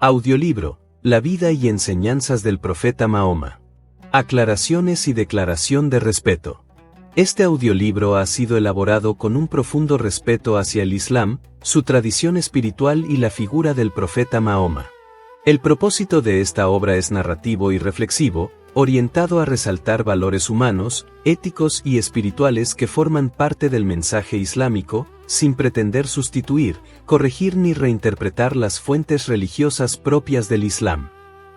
Audiolibro, La vida y enseñanzas del profeta Mahoma. Aclaraciones y declaración de respeto. Este audiolibro ha sido elaborado con un profundo respeto hacia el Islam, su tradición espiritual y la figura del profeta Mahoma. El propósito de esta obra es narrativo y reflexivo, orientado a resaltar valores humanos, éticos y espirituales que forman parte del mensaje islámico, sin pretender sustituir, corregir ni reinterpretar las fuentes religiosas propias del Islam.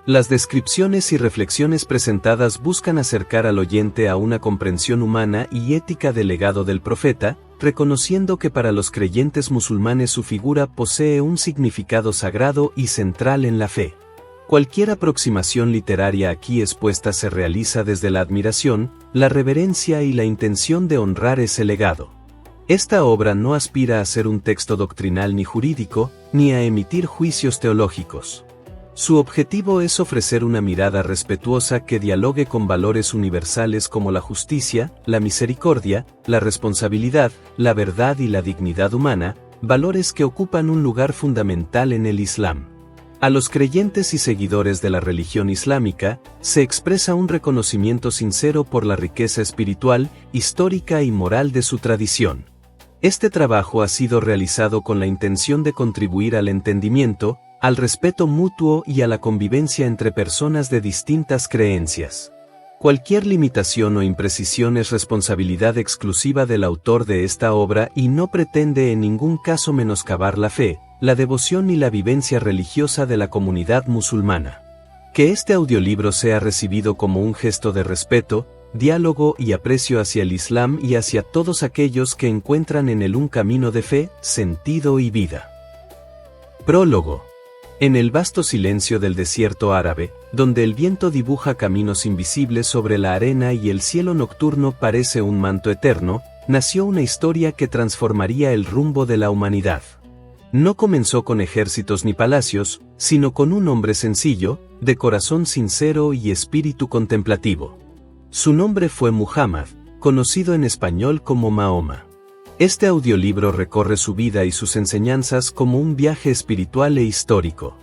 Las descripciones y reflexiones presentadas buscan acercar al oyente a una comprensión humana y ética del legado del profeta, reconociendo que para los creyentes musulmanes su figura posee un significado sagrado y central en la fe. Cualquier aproximación literaria aquí expuesta se realiza desde la admiración, la reverencia y la intención de honrar ese legado. Esta obra no aspira a ser un texto doctrinal ni jurídico, ni a emitir juicios teológicos. Su objetivo es ofrecer una mirada respetuosa que dialogue con valores universales como la justicia, la misericordia, la responsabilidad, la verdad y la dignidad humana, valores que ocupan un lugar fundamental en el Islam. A los creyentes y seguidores de la religión islámica, se expresa un reconocimiento sincero por la riqueza espiritual, histórica y moral de su tradición. Este trabajo ha sido realizado con la intención de contribuir al entendimiento, al respeto mutuo y a la convivencia entre personas de distintas creencias. Cualquier limitación o imprecisión es responsabilidad exclusiva del autor de esta obra y no pretende en ningún caso menoscabar la fe, la devoción y la vivencia religiosa de la comunidad musulmana. Que este audiolibro sea recibido como un gesto de respeto, diálogo y aprecio hacia el Islam y hacia todos aquellos que encuentran en él un camino de fe, sentido y vida. Prólogo. En el vasto silencio del desierto árabe, donde el viento dibuja caminos invisibles sobre la arena y el cielo nocturno parece un manto eterno, nació una historia que transformaría el rumbo de la humanidad. No comenzó con ejércitos ni palacios, sino con un hombre sencillo, de corazón sincero y espíritu contemplativo. Su nombre fue Muhammad, conocido en español como Mahoma. Este audiolibro recorre su vida y sus enseñanzas como un viaje espiritual e histórico.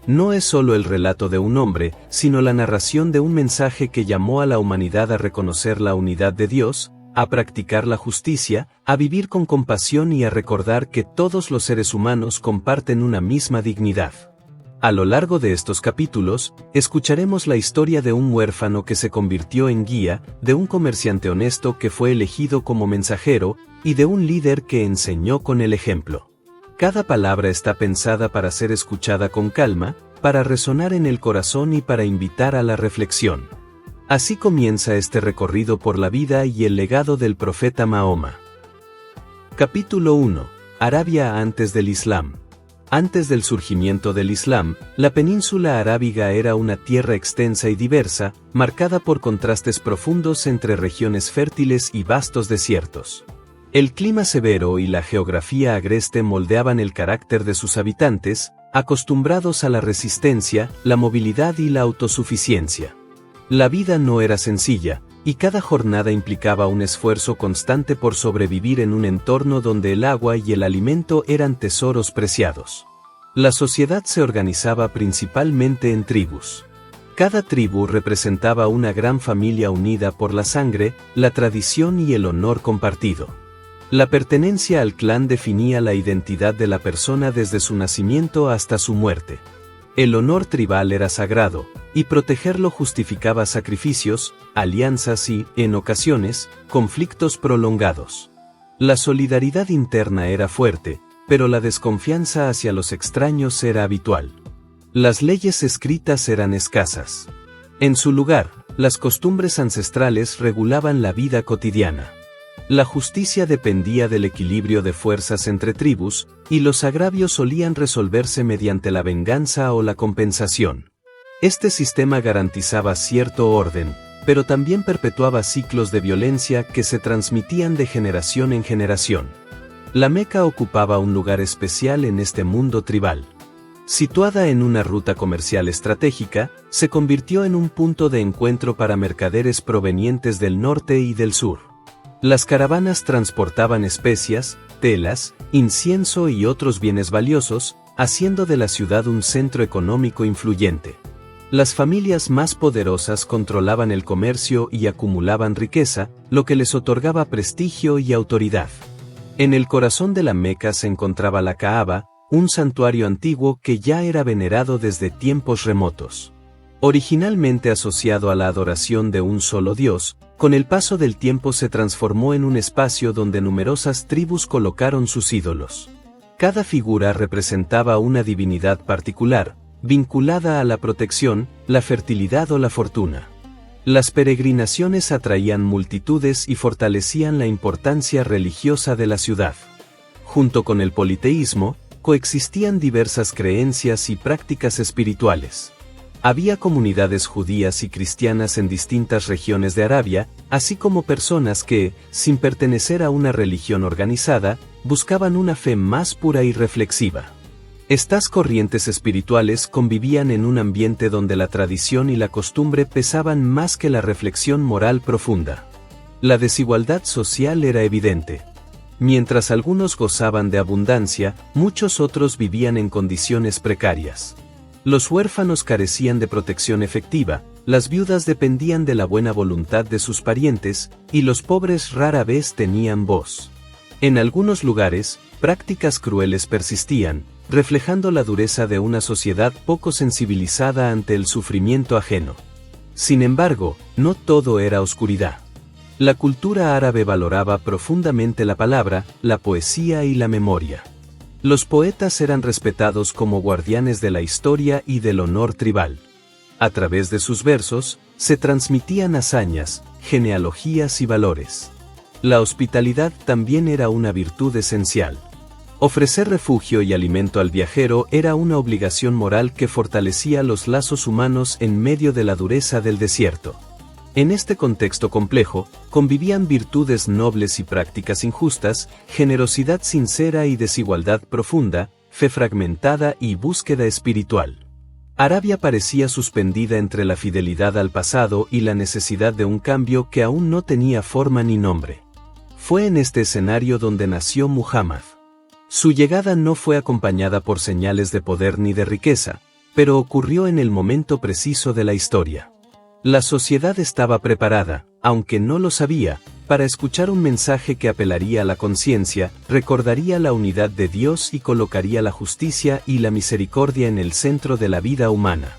No es solo el relato de un hombre, sino la narración de un mensaje que llamó a la humanidad a reconocer la unidad de Dios, a practicar la justicia, a vivir con compasión y a recordar que todos los seres humanos comparten una misma dignidad. A lo largo de estos capítulos, escucharemos la historia de un huérfano que se convirtió en guía, de un comerciante honesto que fue elegido como mensajero, y de un líder que enseñó con el ejemplo. Cada palabra está pensada para ser escuchada con calma, para resonar en el corazón y para invitar a la reflexión. Así comienza este recorrido por la vida y el legado del profeta Mahoma. Capítulo 1. Arabia antes del Islam. Antes del surgimiento del Islam, la península arábiga era una tierra extensa y diversa, marcada por contrastes profundos entre regiones fértiles y vastos desiertos. El clima severo y la geografía agreste moldeaban el carácter de sus habitantes, acostumbrados a la resistencia, la movilidad y la autosuficiencia. La vida no era sencilla, y cada jornada implicaba un esfuerzo constante por sobrevivir en un entorno donde el agua y el alimento eran tesoros preciados. La sociedad se organizaba principalmente en tribus. Cada tribu representaba una gran familia unida por la sangre, la tradición y el honor compartido. La pertenencia al clan definía la identidad de la persona desde su nacimiento hasta su muerte. El honor tribal era sagrado, y protegerlo justificaba sacrificios, alianzas y, en ocasiones, conflictos prolongados. La solidaridad interna era fuerte, pero la desconfianza hacia los extraños era habitual. Las leyes escritas eran escasas. En su lugar, las costumbres ancestrales regulaban la vida cotidiana. La justicia dependía del equilibrio de fuerzas entre tribus, y los agravios solían resolverse mediante la venganza o la compensación. Este sistema garantizaba cierto orden, pero también perpetuaba ciclos de violencia que se transmitían de generación en generación. La Meca ocupaba un lugar especial en este mundo tribal. Situada en una ruta comercial estratégica, se convirtió en un punto de encuentro para mercaderes provenientes del norte y del sur. Las caravanas transportaban especias, telas, incienso y otros bienes valiosos, haciendo de la ciudad un centro económico influyente. Las familias más poderosas controlaban el comercio y acumulaban riqueza, lo que les otorgaba prestigio y autoridad. En el corazón de la Meca se encontraba la Kaaba, un santuario antiguo que ya era venerado desde tiempos remotos. Originalmente asociado a la adoración de un solo Dios, con el paso del tiempo se transformó en un espacio donde numerosas tribus colocaron sus ídolos. Cada figura representaba una divinidad particular, vinculada a la protección, la fertilidad o la fortuna. Las peregrinaciones atraían multitudes y fortalecían la importancia religiosa de la ciudad. Junto con el politeísmo, coexistían diversas creencias y prácticas espirituales. Había comunidades judías y cristianas en distintas regiones de Arabia, así como personas que, sin pertenecer a una religión organizada, buscaban una fe más pura y reflexiva. Estas corrientes espirituales convivían en un ambiente donde la tradición y la costumbre pesaban más que la reflexión moral profunda. La desigualdad social era evidente. Mientras algunos gozaban de abundancia, muchos otros vivían en condiciones precarias. Los huérfanos carecían de protección efectiva, las viudas dependían de la buena voluntad de sus parientes, y los pobres rara vez tenían voz. En algunos lugares, prácticas crueles persistían, reflejando la dureza de una sociedad poco sensibilizada ante el sufrimiento ajeno. Sin embargo, no todo era oscuridad. La cultura árabe valoraba profundamente la palabra, la poesía y la memoria. Los poetas eran respetados como guardianes de la historia y del honor tribal. A través de sus versos, se transmitían hazañas, genealogías y valores. La hospitalidad también era una virtud esencial. Ofrecer refugio y alimento al viajero era una obligación moral que fortalecía los lazos humanos en medio de la dureza del desierto. En este contexto complejo, convivían virtudes nobles y prácticas injustas, generosidad sincera y desigualdad profunda, fe fragmentada y búsqueda espiritual. Arabia parecía suspendida entre la fidelidad al pasado y la necesidad de un cambio que aún no tenía forma ni nombre. Fue en este escenario donde nació Muhammad. Su llegada no fue acompañada por señales de poder ni de riqueza, pero ocurrió en el momento preciso de la historia. La sociedad estaba preparada, aunque no lo sabía, para escuchar un mensaje que apelaría a la conciencia, recordaría la unidad de Dios y colocaría la justicia y la misericordia en el centro de la vida humana.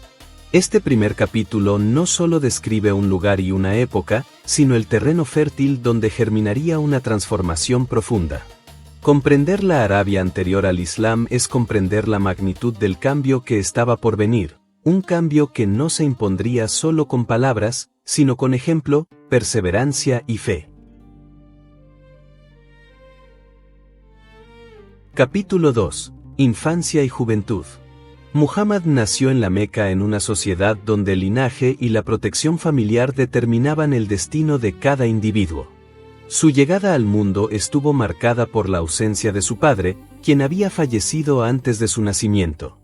Este primer capítulo no solo describe un lugar y una época, sino el terreno fértil donde germinaría una transformación profunda. Comprender la Arabia anterior al Islam es comprender la magnitud del cambio que estaba por venir. Un cambio que no se impondría solo con palabras, sino con ejemplo, perseverancia y fe. Capítulo 2. Infancia y juventud. Muhammad nació en la Meca en una sociedad donde el linaje y la protección familiar determinaban el destino de cada individuo. Su llegada al mundo estuvo marcada por la ausencia de su padre, quien había fallecido antes de su nacimiento.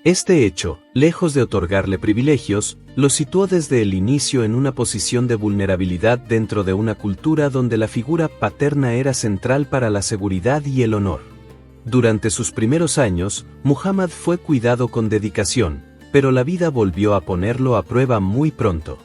Este hecho, lejos de otorgarle privilegios, lo situó desde el inicio en una posición de vulnerabilidad dentro de una cultura donde la figura paterna era central para la seguridad y el honor. Durante sus primeros años, Muhammad fue cuidado con dedicación, pero la vida volvió a ponerlo a prueba muy pronto.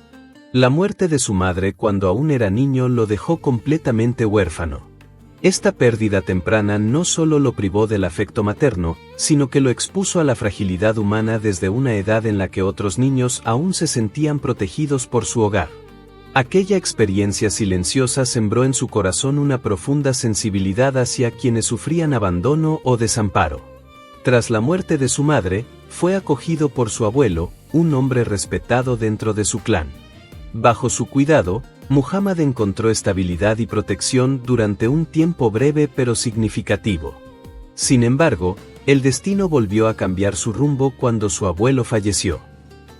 La muerte de su madre cuando aún era niño lo dejó completamente huérfano. Esta pérdida temprana no solo lo privó del afecto materno, sino que lo expuso a la fragilidad humana desde una edad en la que otros niños aún se sentían protegidos por su hogar. Aquella experiencia silenciosa sembró en su corazón una profunda sensibilidad hacia quienes sufrían abandono o desamparo. Tras la muerte de su madre, fue acogido por su abuelo, un hombre respetado dentro de su clan. Bajo su cuidado, Muhammad encontró estabilidad y protección durante un tiempo breve pero significativo. Sin embargo, el destino volvió a cambiar su rumbo cuando su abuelo falleció.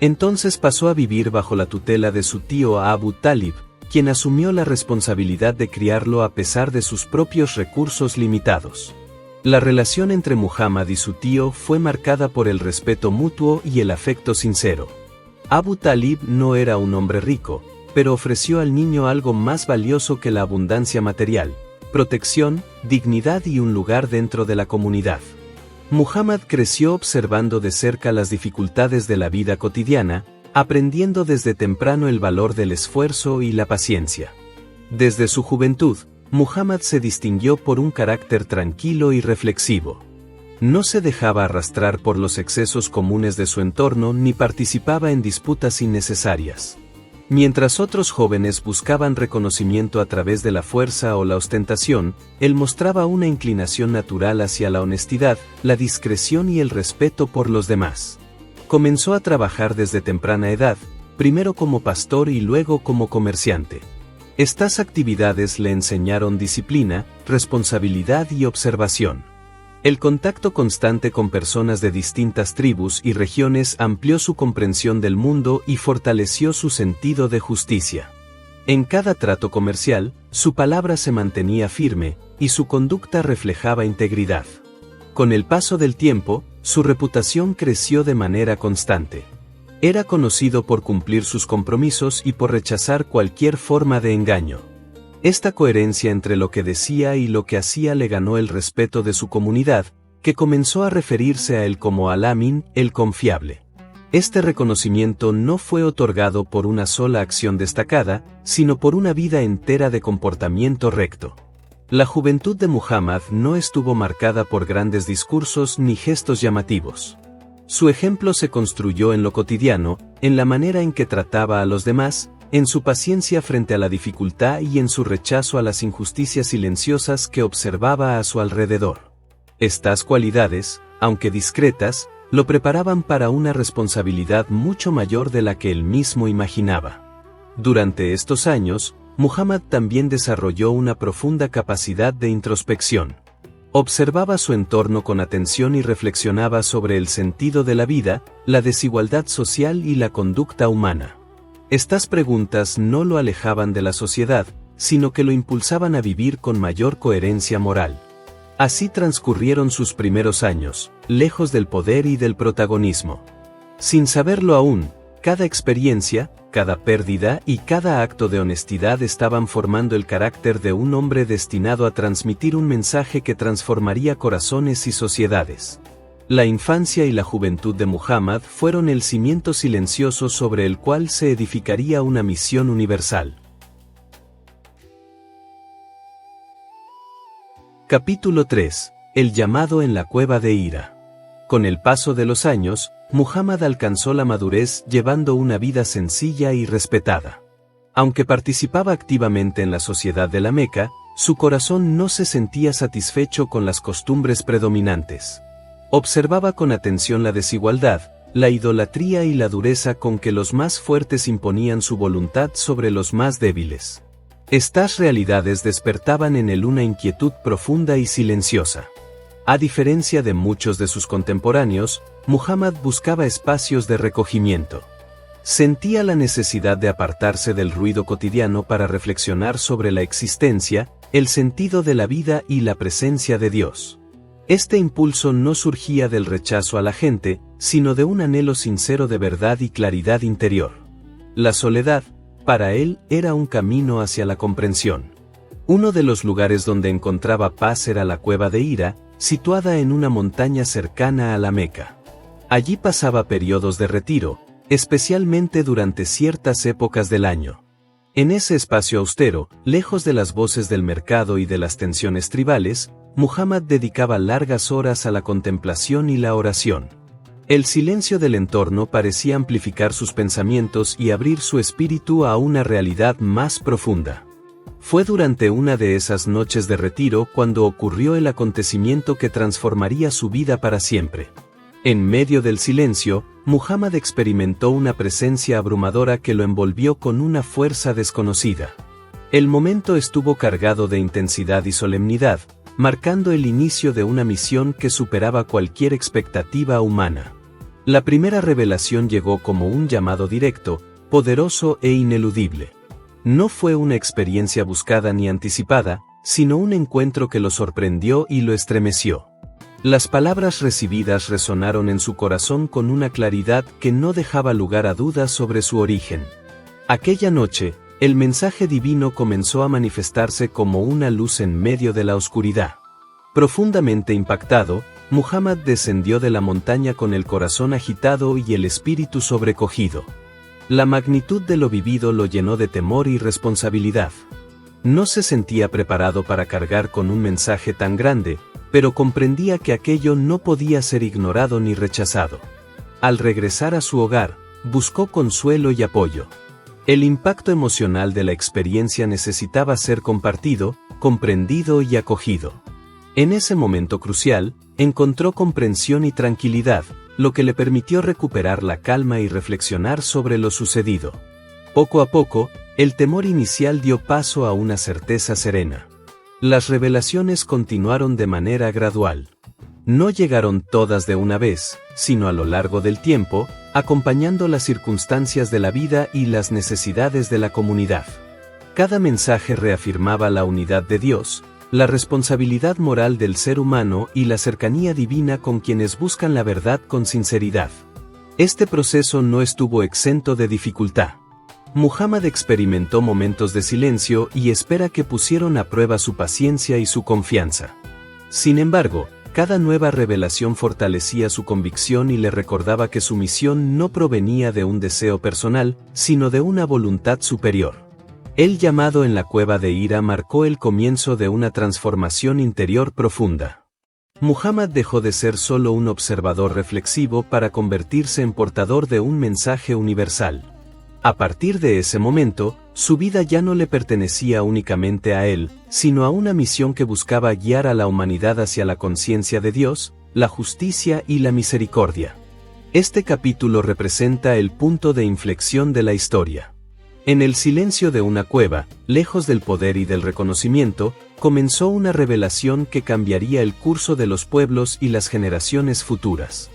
Entonces pasó a vivir bajo la tutela de su tío Abu Talib, quien asumió la responsabilidad de criarlo a pesar de sus propios recursos limitados. La relación entre Muhammad y su tío fue marcada por el respeto mutuo y el afecto sincero. Abu Talib no era un hombre rico, pero ofreció al niño algo más valioso que la abundancia material: protección, dignidad y un lugar dentro de la comunidad. Muhammad creció observando de cerca las dificultades de la vida cotidiana, aprendiendo desde temprano el valor del esfuerzo y la paciencia. Desde su juventud, Muhammad se distinguió por un carácter tranquilo y reflexivo. No se dejaba arrastrar por los excesos comunes de su entorno ni participaba en disputas innecesarias. Mientras otros jóvenes buscaban reconocimiento a través de la fuerza o la ostentación, él mostraba una inclinación natural hacia la honestidad, la discreción y el respeto por los demás. Comenzó a trabajar desde temprana edad, primero como pastor y luego como comerciante. Estas actividades le enseñaron disciplina, responsabilidad y observación. El contacto constante con personas de distintas tribus y regiones amplió su comprensión del mundo y fortaleció su sentido de justicia. En cada trato comercial, su palabra se mantenía firme, y su conducta reflejaba integridad. Con el paso del tiempo, su reputación creció de manera constante. Era conocido por cumplir sus compromisos y por rechazar cualquier forma de engaño. Esta coherencia entre lo que decía y lo que hacía le ganó el respeto de su comunidad, que comenzó a referirse a él como Al-Amin, el confiable. Este reconocimiento no fue otorgado por una sola acción destacada, sino por una vida entera de comportamiento recto. La juventud de Muhammad no estuvo marcada por grandes discursos ni gestos llamativos. Su ejemplo se construyó en lo cotidiano, en la manera en que trataba a los demás, en su paciencia frente a la dificultad y en su rechazo a las injusticias silenciosas que observaba a su alrededor. Estas cualidades, aunque discretas, lo preparaban para una responsabilidad mucho mayor de la que él mismo imaginaba. Durante estos años, Muhammad también desarrolló una profunda capacidad de introspección. Observaba su entorno con atención y reflexionaba sobre el sentido de la vida, la desigualdad social y la conducta humana. Estas preguntas no lo alejaban de la sociedad, sino que lo impulsaban a vivir con mayor coherencia moral. Así transcurrieron sus primeros años, lejos del poder y del protagonismo. Sin saberlo aún, cada experiencia, cada pérdida y cada acto de honestidad estaban formando el carácter de un hombre destinado a transmitir un mensaje que transformaría corazones y sociedades. La infancia y la juventud de Muhammad fueron el cimiento silencioso sobre el cual se edificaría una misión universal. Capítulo 3. El llamado en la cueva de Hira. Con el paso de los años, Muhammad alcanzó la madurez llevando una vida sencilla y respetada. Aunque participaba activamente en la sociedad de la Meca, su corazón no se sentía satisfecho con las costumbres predominantes. Observaba con atención la desigualdad, la idolatría y la dureza con que los más fuertes imponían su voluntad sobre los más débiles. Estas realidades despertaban en él una inquietud profunda y silenciosa. A diferencia de muchos de sus contemporáneos, Muhammad buscaba espacios de recogimiento. Sentía la necesidad de apartarse del ruido cotidiano para reflexionar sobre la existencia, el sentido de la vida y la presencia de Dios. Este impulso no surgía del rechazo a la gente, sino de un anhelo sincero de verdad y claridad interior. La soledad, para él, era un camino hacia la comprensión. Uno de los lugares donde encontraba paz era la cueva de Hira, situada en una montaña cercana a la Meca. Allí pasaba periodos de retiro, especialmente durante ciertas épocas del año. En ese espacio austero, lejos de las voces del mercado y de las tensiones tribales, Muhammad dedicaba largas horas a la contemplación y la oración. El silencio del entorno parecía amplificar sus pensamientos y abrir su espíritu a una realidad más profunda. Fue durante una de esas noches de retiro cuando ocurrió el acontecimiento que transformaría su vida para siempre. En medio del silencio, Muhammad experimentó una presencia abrumadora que lo envolvió con una fuerza desconocida. El momento estuvo cargado de intensidad y solemnidad, marcando el inicio de una misión que superaba cualquier expectativa humana. La primera revelación llegó como un llamado directo, poderoso e ineludible. No fue una experiencia buscada ni anticipada, sino un encuentro que lo sorprendió y lo estremeció. Las palabras recibidas resonaron en su corazón con una claridad que no dejaba lugar a dudas sobre su origen. Aquella noche, el mensaje divino comenzó a manifestarse como una luz en medio de la oscuridad. Profundamente impactado, Muhammad descendió de la montaña con el corazón agitado y el espíritu sobrecogido. La magnitud de lo vivido lo llenó de temor y responsabilidad. No se sentía preparado para cargar con un mensaje tan grande, pero comprendía que aquello no podía ser ignorado ni rechazado. Al regresar a su hogar, buscó consuelo y apoyo. El impacto emocional de la experiencia necesitaba ser compartido, comprendido y acogido. En ese momento crucial, encontró comprensión y tranquilidad, lo que le permitió recuperar la calma y reflexionar sobre lo sucedido. Poco a poco, el temor inicial dio paso a una certeza serena. Las revelaciones continuaron de manera gradual. No llegaron todas de una vez, sino a lo largo del tiempo, acompañando las circunstancias de la vida y las necesidades de la comunidad. Cada mensaje reafirmaba la unidad de Dios, la responsabilidad moral del ser humano y la cercanía divina con quienes buscan la verdad con sinceridad. Este proceso no estuvo exento de dificultad. Muhammad experimentó momentos de silencio y espera que pusieron a prueba su paciencia y su confianza. Sin embargo, cada nueva revelación fortalecía su convicción y le recordaba que su misión no provenía de un deseo personal, sino de una voluntad superior. El llamado en la cueva de Hira marcó el comienzo de una transformación interior profunda. Muhammad dejó de ser solo un observador reflexivo para convertirse en portador de un mensaje universal. A partir de ese momento, su vida ya no le pertenecía únicamente a él, sino a una misión que buscaba guiar a la humanidad hacia la conciencia de Dios, la justicia y la misericordia. Este capítulo representa el punto de inflexión de la historia. En el silencio de una cueva, lejos del poder y del reconocimiento, comenzó una revelación que cambiaría el curso de los pueblos y las generaciones futuras.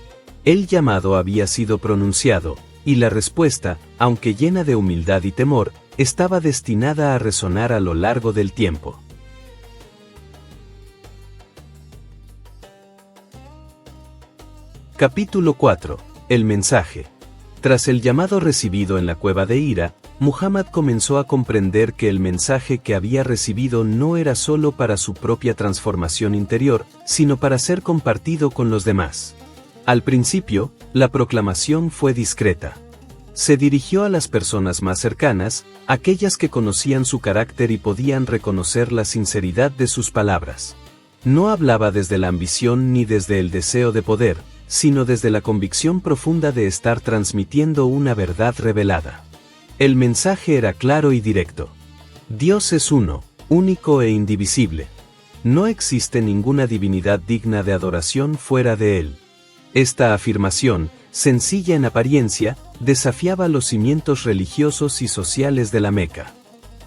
El llamado había sido pronunciado, y la respuesta, aunque llena de humildad y temor, estaba destinada a resonar a lo largo del tiempo. Capítulo 4. El mensaje. Tras el llamado recibido en la cueva de Hira, Muhammad comenzó a comprender que el mensaje que había recibido no era solo para su propia transformación interior, sino para ser compartido con los demás. Al principio, la proclamación fue discreta. Se dirigió a las personas más cercanas, aquellas que conocían su carácter y podían reconocer la sinceridad de sus palabras. No hablaba desde la ambición ni desde el deseo de poder, sino desde la convicción profunda de estar transmitiendo una verdad revelada. El mensaje era claro y directo. Dios es uno, único e indivisible. No existe ninguna divinidad digna de adoración fuera de él. Esta afirmación, sencilla en apariencia, desafiaba los cimientos religiosos y sociales de la Meca.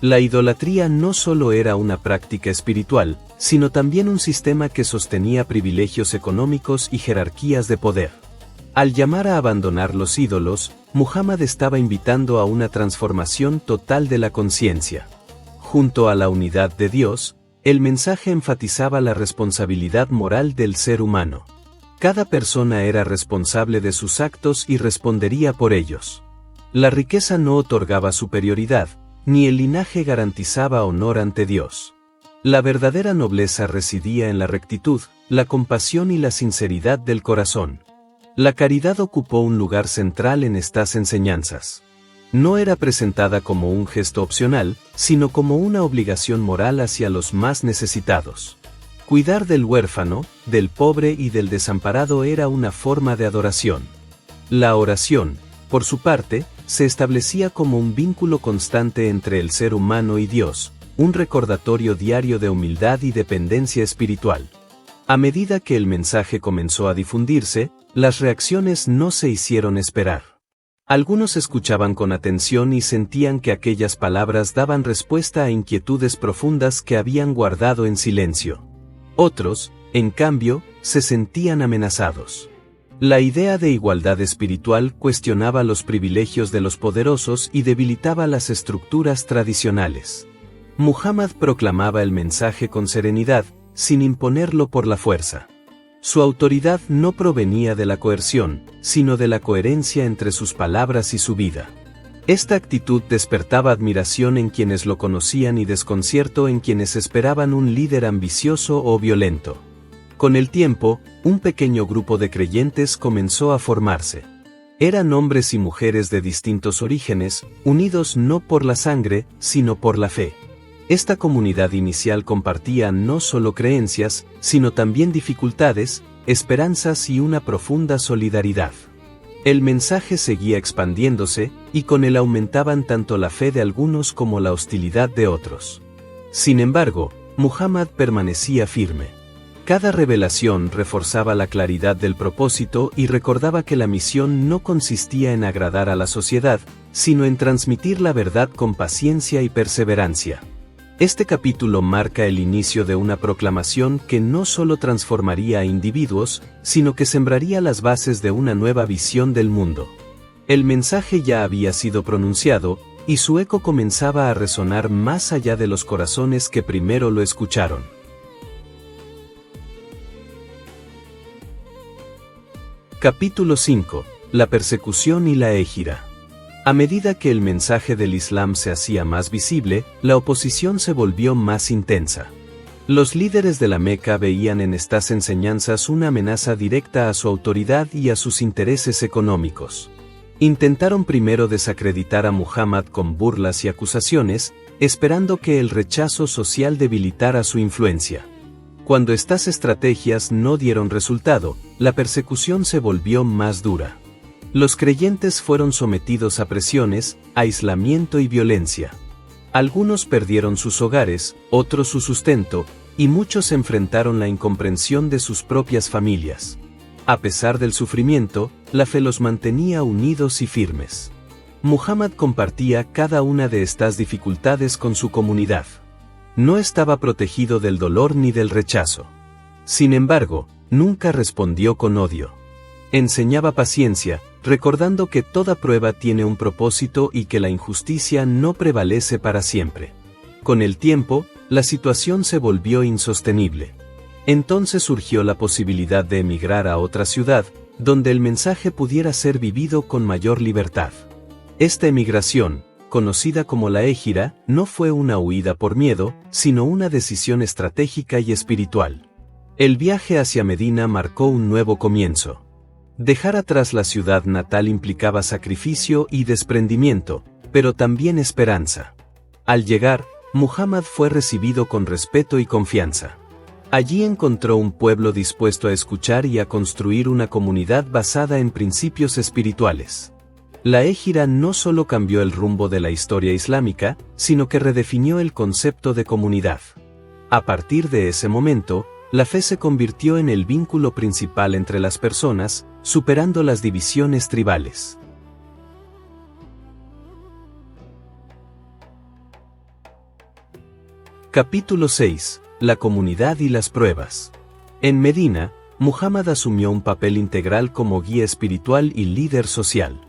La idolatría no solo era una práctica espiritual, sino también un sistema que sostenía privilegios económicos y jerarquías de poder. Al llamar a abandonar los ídolos, Muhammad estaba invitando a una transformación total de la conciencia. Junto a la unidad de Dios, el mensaje enfatizaba la responsabilidad moral del ser humano. Cada persona era responsable de sus actos y respondería por ellos. La riqueza no otorgaba superioridad, ni el linaje garantizaba honor ante Dios. La verdadera nobleza residía en la rectitud, la compasión y la sinceridad del corazón. La caridad ocupó un lugar central en estas enseñanzas. No era presentada como un gesto opcional, sino como una obligación moral hacia los más necesitados. Cuidar del huérfano, del pobre y del desamparado era una forma de adoración. La oración, por su parte, se establecía como un vínculo constante entre el ser humano y Dios, un recordatorio diario de humildad y dependencia espiritual. A medida que el mensaje comenzó a difundirse, las reacciones no se hicieron esperar. Algunos escuchaban con atención y sentían que aquellas palabras daban respuesta a inquietudes profundas que habían guardado en silencio. Otros, en cambio, se sentían amenazados. La idea de igualdad espiritual cuestionaba los privilegios de los poderosos y debilitaba las estructuras tradicionales. Muhammad proclamaba el mensaje con serenidad, sin imponerlo por la fuerza. Su autoridad no provenía de la coerción, sino de la coherencia entre sus palabras y su vida. Esta actitud despertaba admiración en quienes lo conocían y desconcierto en quienes esperaban un líder ambicioso o violento. Con el tiempo, un pequeño grupo de creyentes comenzó a formarse. Eran hombres y mujeres de distintos orígenes, unidos no por la sangre, sino por la fe. Esta comunidad inicial compartía no solo creencias, sino también dificultades, esperanzas y una profunda solidaridad. El mensaje seguía expandiéndose, y con él aumentaban tanto la fe de algunos como la hostilidad de otros. Sin embargo, Muhammad permanecía firme. Cada revelación reforzaba la claridad del propósito y recordaba que la misión no consistía en agradar a la sociedad, sino en transmitir la verdad con paciencia y perseverancia. Este capítulo marca el inicio de una proclamación que no solo transformaría a individuos, sino que sembraría las bases de una nueva visión del mundo. El mensaje ya había sido pronunciado, y su eco comenzaba a resonar más allá de los corazones que primero lo escucharon. Capítulo 5. La persecución y la hégira. A medida que el mensaje del Islam se hacía más visible, la oposición se volvió más intensa. Los líderes de la Meca veían en estas enseñanzas una amenaza directa a su autoridad y a sus intereses económicos. Intentaron primero desacreditar a Muhammad con burlas y acusaciones, esperando que el rechazo social debilitara su influencia. Cuando estas estrategias no dieron resultado, la persecución se volvió más dura. Los creyentes fueron sometidos a presiones, aislamiento y violencia. Algunos perdieron sus hogares, otros su sustento, y muchos enfrentaron la incomprensión de sus propias familias. A pesar del sufrimiento, la fe los mantenía unidos y firmes. Muhammad compartía cada una de estas dificultades con su comunidad. No estaba protegido del dolor ni del rechazo. Sin embargo, nunca respondió con odio. Enseñaba paciencia, recordando que toda prueba tiene un propósito y que la injusticia no prevalece para siempre. Con el tiempo, la situación se volvió insostenible. Entonces surgió la posibilidad de emigrar a otra ciudad, donde el mensaje pudiera ser vivido con mayor libertad. Esta emigración, conocida como la hégira, no fue una huida por miedo, sino una decisión estratégica y espiritual. El viaje hacia Medina marcó un nuevo comienzo. Dejar atrás la ciudad natal implicaba sacrificio y desprendimiento, pero también esperanza. Al llegar, Muhammad fue recibido con respeto y confianza. Allí encontró un pueblo dispuesto a escuchar y a construir una comunidad basada en principios espirituales. La hégira no solo cambió el rumbo de la historia islámica, sino que redefinió el concepto de comunidad. A partir de ese momento, la fe se convirtió en el vínculo principal entre las personas, superando las divisiones tribales. Capítulo 6. La comunidad y las pruebas. En Medina, Muhammad asumió un papel integral como guía espiritual y líder social.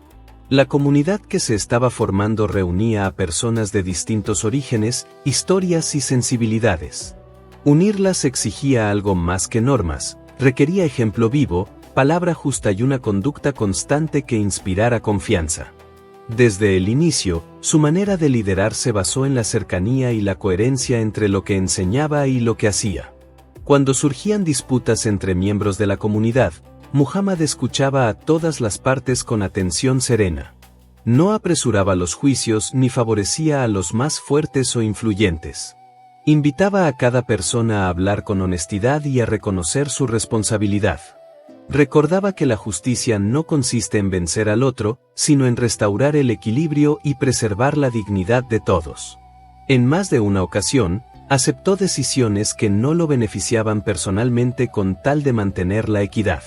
La comunidad que se estaba formando reunía a personas de distintos orígenes, historias y sensibilidades. Unirlas exigía algo más que normas, requería ejemplo vivo, palabra justa y una conducta constante que inspirara confianza. Desde el inicio, su manera de liderar se basó en la cercanía y la coherencia entre lo que enseñaba y lo que hacía. Cuando surgían disputas entre miembros de la comunidad, Muhammad escuchaba a todas las partes con atención serena. No apresuraba los juicios ni favorecía a los más fuertes o influyentes. Invitaba a cada persona a hablar con honestidad y a reconocer su responsabilidad. Recordaba que la justicia no consiste en vencer al otro, sino en restaurar el equilibrio y preservar la dignidad de todos. En más de una ocasión, aceptó decisiones que no lo beneficiaban personalmente con tal de mantener la equidad.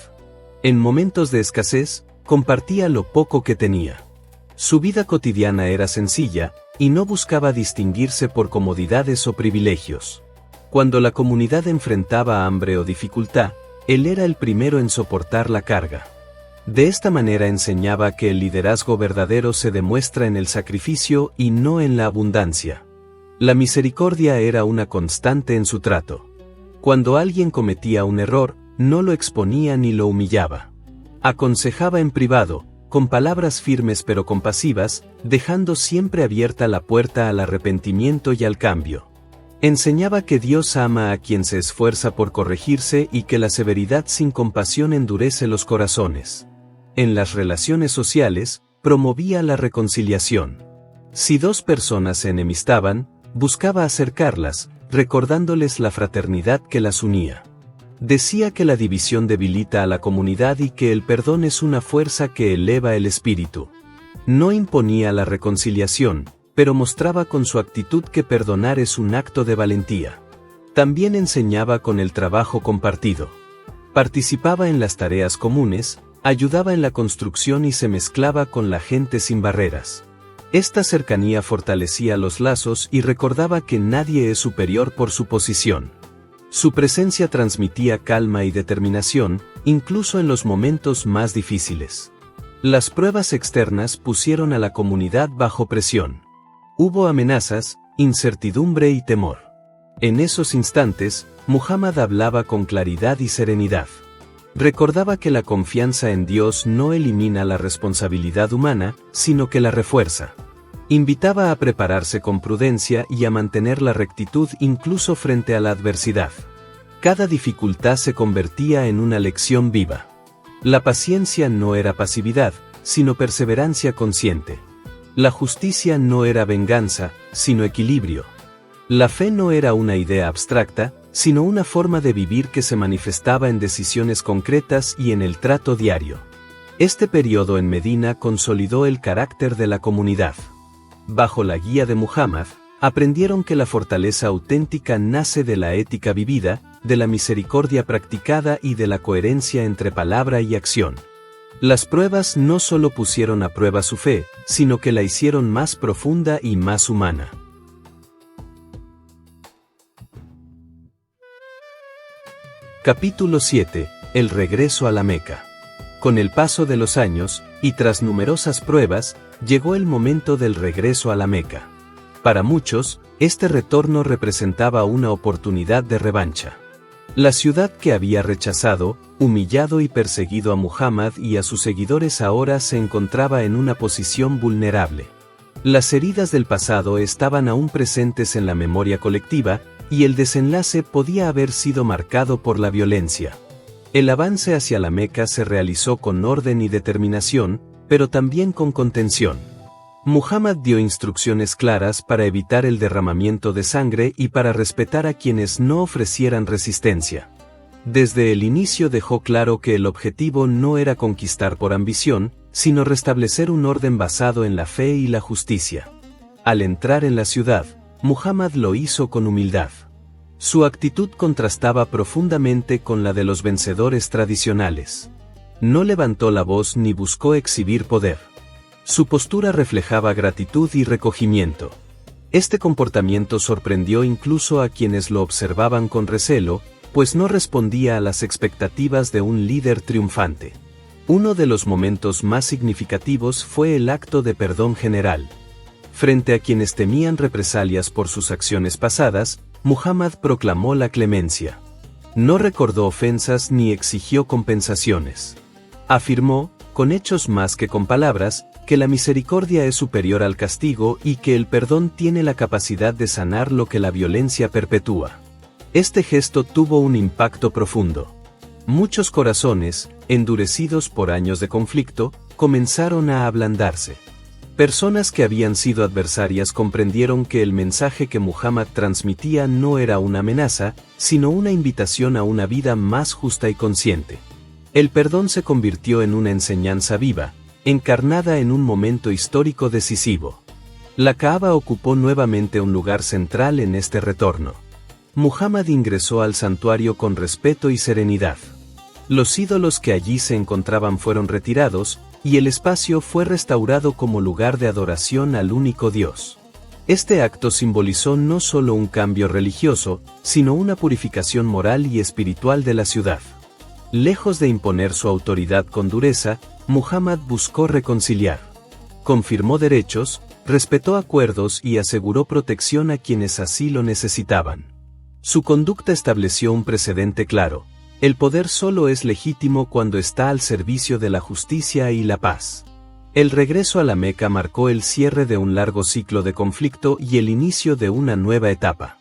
En momentos de escasez, compartía lo poco que tenía. Su vida cotidiana era sencilla, y no buscaba distinguirse por comodidades o privilegios. Cuando la comunidad enfrentaba hambre o dificultad, él era el primero en soportar la carga. De esta manera enseñaba que el liderazgo verdadero se demuestra en el sacrificio y no en la abundancia. La misericordia era una constante en su trato. Cuando alguien cometía un error, no lo exponía ni lo humillaba. Aconsejaba en privado, con palabras firmes pero compasivas, dejando siempre abierta la puerta al arrepentimiento y al cambio. Enseñaba que Dios ama a quien se esfuerza por corregirse y que la severidad sin compasión endurece los corazones. En las relaciones sociales, promovía la reconciliación. Si dos personas se enemistaban, buscaba acercarlas, recordándoles la fraternidad que las unía. Decía que la división debilita a la comunidad y que el perdón es una fuerza que eleva el espíritu. No imponía la reconciliación, pero mostraba con su actitud que perdonar es un acto de valentía. También enseñaba con el trabajo compartido. Participaba en las tareas comunes, ayudaba en la construcción y se mezclaba con la gente sin barreras. Esta cercanía fortalecía los lazos y recordaba que nadie es superior por su posición. Su presencia transmitía calma y determinación, incluso en los momentos más difíciles. Las pruebas externas pusieron a la comunidad bajo presión. Hubo amenazas, incertidumbre y temor. En esos instantes, Muhammad hablaba con claridad y serenidad. Recordaba que la confianza en Dios no elimina la responsabilidad humana, sino que la refuerza. Invitaba a prepararse con prudencia y a mantener la rectitud incluso frente a la adversidad. Cada dificultad se convertía en una lección viva. La paciencia no era pasividad, sino perseverancia consciente. La justicia no era venganza, sino equilibrio. La fe no era una idea abstracta, sino una forma de vivir que se manifestaba en decisiones concretas y en el trato diario. Este periodo en Medina consolidó el carácter de la comunidad. Bajo la guía de Muhammad, aprendieron que la fortaleza auténtica nace de la ética vivida, de la misericordia practicada y de la coherencia entre palabra y acción. Las pruebas no solo pusieron a prueba su fe, sino que la hicieron más profunda y más humana. Capítulo 7. El regreso a la Meca. Con el paso de los años, y tras numerosas pruebas, llegó el momento del regreso a la Meca. Para muchos, este retorno representaba una oportunidad de revancha. La ciudad que había rechazado, humillado y perseguido a Muhammad y a sus seguidores ahora se encontraba en una posición vulnerable. Las heridas del pasado estaban aún presentes en la memoria colectiva, y el desenlace podía haber sido marcado por la violencia. El avance hacia la Meca se realizó con orden y determinación, pero también con contención. Muhammad dio instrucciones claras para evitar el derramamiento de sangre y para respetar a quienes no ofrecieran resistencia. Desde el inicio dejó claro que el objetivo no era conquistar por ambición, sino restablecer un orden basado en la fe y la justicia. Al entrar en la ciudad, Muhammad lo hizo con humildad. Su actitud contrastaba profundamente con la de los vencedores tradicionales. No levantó la voz ni buscó exhibir poder. Su postura reflejaba gratitud y recogimiento. Este comportamiento sorprendió incluso a quienes lo observaban con recelo, pues no respondía a las expectativas de un líder triunfante. Uno de los momentos más significativos fue el acto de perdón general. Frente a quienes temían represalias por sus acciones pasadas, Muhammad proclamó la clemencia. No recordó ofensas ni exigió compensaciones. Afirmó, con hechos más que con palabras, que la misericordia es superior al castigo y que el perdón tiene la capacidad de sanar lo que la violencia perpetúa. Este gesto tuvo un impacto profundo. Muchos corazones, endurecidos por años de conflicto, comenzaron a ablandarse. Personas que habían sido adversarias comprendieron que el mensaje que Muhammad transmitía no era una amenaza, sino una invitación a una vida más justa y consciente. El perdón se convirtió en una enseñanza viva, encarnada en un momento histórico decisivo. La Kaaba ocupó nuevamente un lugar central en este retorno. Muhammad ingresó al santuario con respeto y serenidad. Los ídolos que allí se encontraban fueron retirados, y el espacio fue restaurado como lugar de adoración al único Dios. Este acto simbolizó no solo un cambio religioso, sino una purificación moral y espiritual de la ciudad. Lejos de imponer su autoridad con dureza, Muhammad buscó reconciliar. Confirmó derechos, respetó acuerdos y aseguró protección a quienes así lo necesitaban. Su conducta estableció un precedente claro. El poder solo es legítimo cuando está al servicio de la justicia y la paz. El regreso a la Meca marcó el cierre de un largo ciclo de conflicto y el inicio de una nueva etapa.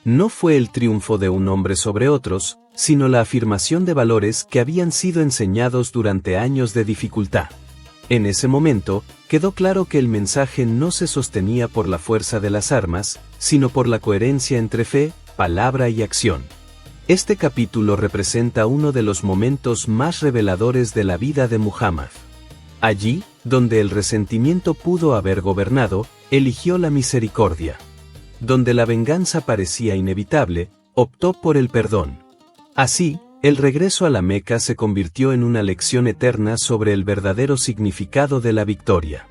No fue el triunfo de un hombre sobre otros, sino la afirmación de valores que habían sido enseñados durante años de dificultad. En ese momento, quedó claro que el mensaje no se sostenía por la fuerza de las armas, sino por la coherencia entre fe, palabra y acción. Este capítulo representa uno de los momentos más reveladores de la vida de Muhammad. Allí, donde el resentimiento pudo haber gobernado, eligió la misericordia. Donde la venganza parecía inevitable, optó por el perdón. Así, el regreso a la Meca se convirtió en una lección eterna sobre el verdadero significado de la victoria.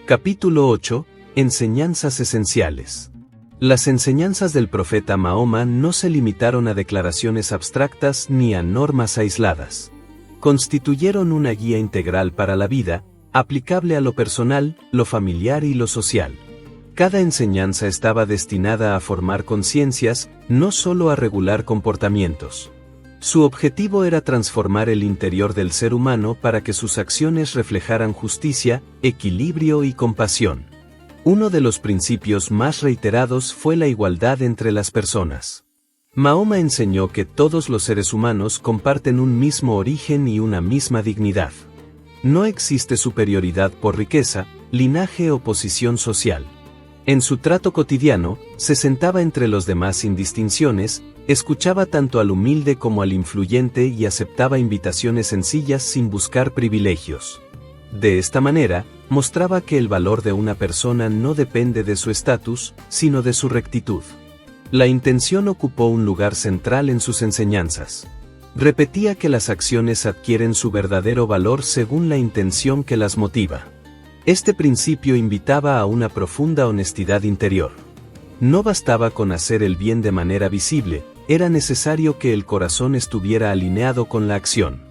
Capítulo 8. Enseñanzas esenciales. Las enseñanzas del profeta Mahoma no se limitaron a declaraciones abstractas ni a normas aisladas. Constituyeron una guía integral para la vida, aplicable a lo personal, lo familiar y lo social. Cada enseñanza estaba destinada a formar conciencias, no solo a regular comportamientos. Su objetivo era transformar el interior del ser humano para que sus acciones reflejaran justicia, equilibrio y compasión. Uno de los principios más reiterados fue la igualdad entre las personas. Mahoma enseñó que todos los seres humanos comparten un mismo origen y una misma dignidad. No existe superioridad por riqueza, linaje o posición social. En su trato cotidiano, se sentaba entre los demás sin distinciones, escuchaba tanto al humilde como al influyente y aceptaba invitaciones sencillas sin buscar privilegios. De esta manera, mostraba que el valor de una persona no depende de su estatus, sino de su rectitud. La intención ocupó un lugar central en sus enseñanzas. Repetía que las acciones adquieren su verdadero valor según la intención que las motiva. Este principio invitaba a una profunda honestidad interior. No bastaba con hacer el bien de manera visible, era necesario que el corazón estuviera alineado con la acción.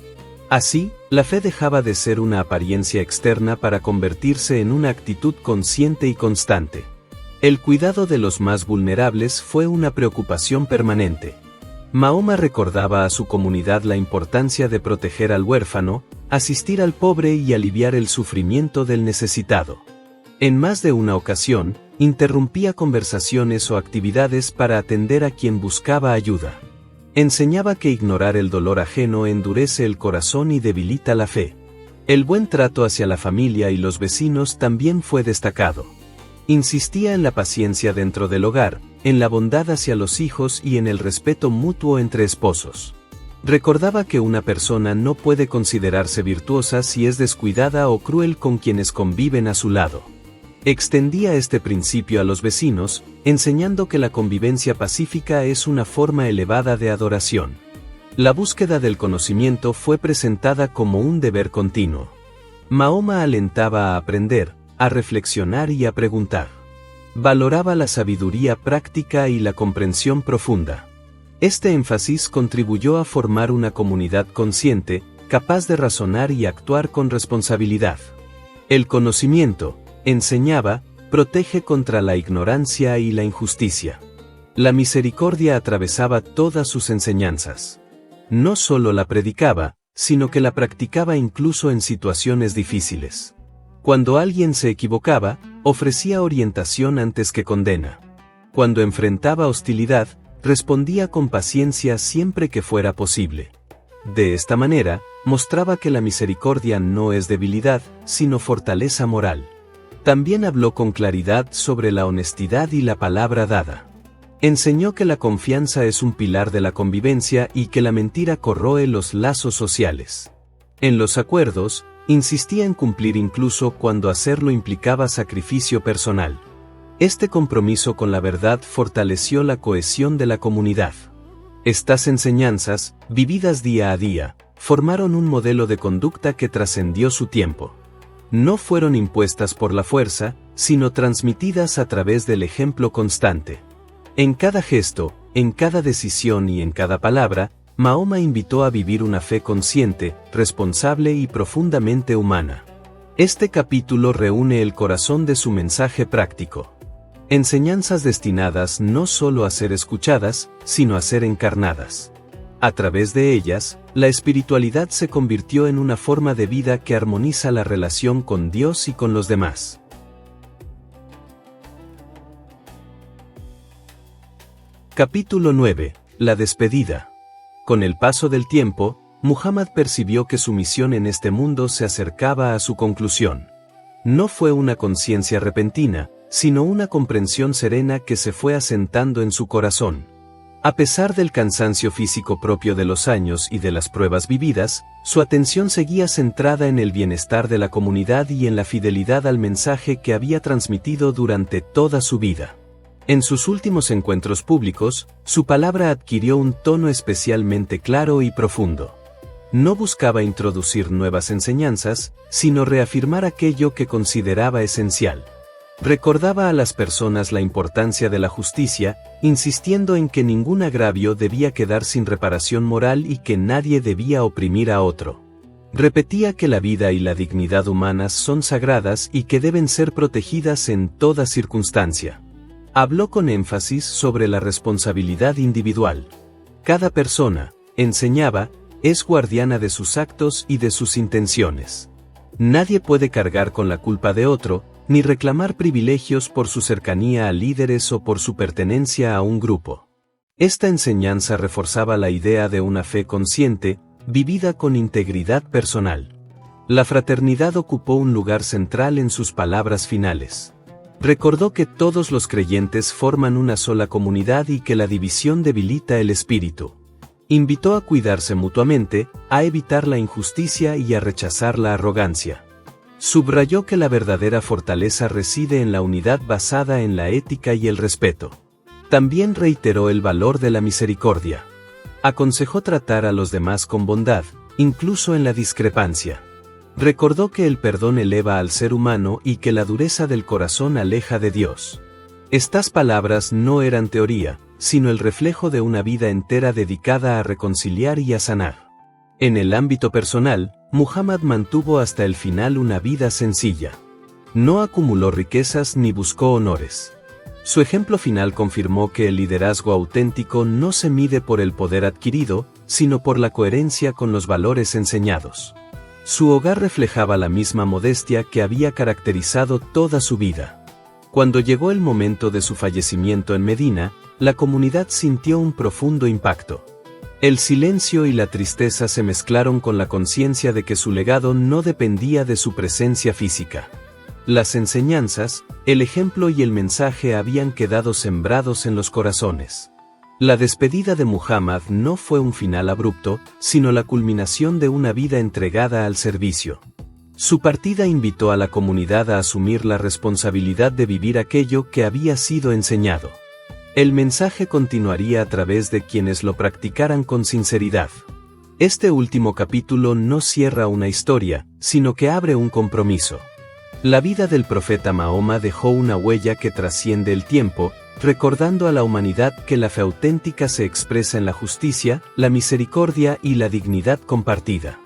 Así, la fe dejaba de ser una apariencia externa para convertirse en una actitud consciente y constante. El cuidado de los más vulnerables fue una preocupación permanente. Mahoma recordaba a su comunidad la importancia de proteger al huérfano, asistir al pobre y aliviar el sufrimiento del necesitado. En más de una ocasión, interrumpía conversaciones o actividades para atender a quien buscaba ayuda. Enseñaba que ignorar el dolor ajeno endurece el corazón y debilita la fe. El buen trato hacia la familia y los vecinos también fue destacado. Insistía en la paciencia dentro del hogar, en la bondad hacia los hijos y en el respeto mutuo entre esposos. Recordaba que una persona no puede considerarse virtuosa si es descuidada o cruel con quienes conviven a su lado. Extendía este principio a los vecinos, enseñando que la convivencia pacífica es una forma elevada de adoración. La búsqueda del conocimiento fue presentada como un deber continuo. Mahoma alentaba a aprender, a reflexionar y a preguntar. Valoraba la sabiduría práctica y la comprensión profunda. Este énfasis contribuyó a formar una comunidad consciente, capaz de razonar y actuar con responsabilidad. El conocimiento, enseñaba, protege contra la ignorancia y la injusticia. La misericordia atravesaba todas sus enseñanzas. No solo la predicaba, sino que la practicaba incluso en situaciones difíciles. Cuando alguien se equivocaba, ofrecía orientación antes que condena. Cuando enfrentaba hostilidad, respondía con paciencia siempre que fuera posible. De esta manera, mostraba que la misericordia no es debilidad, sino fortaleza moral. También habló con claridad sobre la honestidad y la palabra dada. Enseñó que la confianza es un pilar de la convivencia y que la mentira corroe los lazos sociales. En los acuerdos, insistía en cumplir incluso cuando hacerlo implicaba sacrificio personal. Este compromiso con la verdad fortaleció la cohesión de la comunidad. Estas enseñanzas, vividas día a día, formaron un modelo de conducta que trascendió su tiempo. No fueron impuestas por la fuerza, sino transmitidas a través del ejemplo constante. En cada gesto, en cada decisión y en cada palabra, Mahoma invitó a vivir una fe consciente, responsable y profundamente humana. Este capítulo reúne el corazón de su mensaje práctico. Enseñanzas destinadas no solo a ser escuchadas, sino a ser encarnadas. A través de ellas, la espiritualidad se convirtió en una forma de vida que armoniza la relación con Dios y con los demás. Capítulo 9. La despedida. Con el paso del tiempo, Muhammad percibió que su misión en este mundo se acercaba a su conclusión. No fue una conciencia repentina, sino una comprensión serena que se fue asentando en su corazón. A pesar del cansancio físico propio de los años y de las pruebas vividas, su atención seguía centrada en el bienestar de la comunidad y en la fidelidad al mensaje que había transmitido durante toda su vida. En sus últimos encuentros públicos, su palabra adquirió un tono especialmente claro y profundo. No buscaba introducir nuevas enseñanzas, sino reafirmar aquello que consideraba esencial. Recordaba a las personas la importancia de la justicia, insistiendo en que ningún agravio debía quedar sin reparación moral y que nadie debía oprimir a otro. Repetía que la vida y la dignidad humanas son sagradas y que deben ser protegidas en toda circunstancia. Habló con énfasis sobre la responsabilidad individual. Cada persona, enseñaba, es guardiana de sus actos y de sus intenciones. Nadie puede cargar con la culpa de otro, ni reclamar privilegios por su cercanía a líderes o por su pertenencia a un grupo. Esta enseñanza reforzaba la idea de una fe consciente, vivida con integridad personal. La fraternidad ocupó un lugar central en sus palabras finales. Recordó que todos los creyentes forman una sola comunidad y que la división debilita el espíritu. Invitó a cuidarse mutuamente, a evitar la injusticia y a rechazar la arrogancia. Subrayó que la verdadera fortaleza reside en la unidad basada en la ética y el respeto. También reiteró el valor de la misericordia. Aconsejó tratar a los demás con bondad, incluso en la discrepancia. Recordó que el perdón eleva al ser humano y que la dureza del corazón aleja de Dios. Estas palabras no eran teoría, sino el reflejo de una vida entera dedicada a reconciliar y a sanar. En el ámbito personal, Muhammad mantuvo hasta el final una vida sencilla. No acumuló riquezas ni buscó honores. Su ejemplo final confirmó que el liderazgo auténtico no se mide por el poder adquirido, sino por la coherencia con los valores enseñados. Su hogar reflejaba la misma modestia que había caracterizado toda su vida. Cuando llegó el momento de su fallecimiento en Medina, la comunidad sintió un profundo impacto. El silencio y la tristeza se mezclaron con la conciencia de que su legado no dependía de su presencia física. Las enseñanzas, el ejemplo y el mensaje habían quedado sembrados en los corazones. La despedida de Muhammad no fue un final abrupto, sino la culminación de una vida entregada al servicio. Su partida invitó a la comunidad a asumir la responsabilidad de vivir aquello que había sido enseñado. El mensaje continuaría a través de quienes lo practicaran con sinceridad. Este último capítulo no cierra una historia, sino que abre un compromiso. La vida del profeta Mahoma dejó una huella que trasciende el tiempo, recordando a la humanidad que la fe auténtica se expresa en la justicia, la misericordia y la dignidad compartida.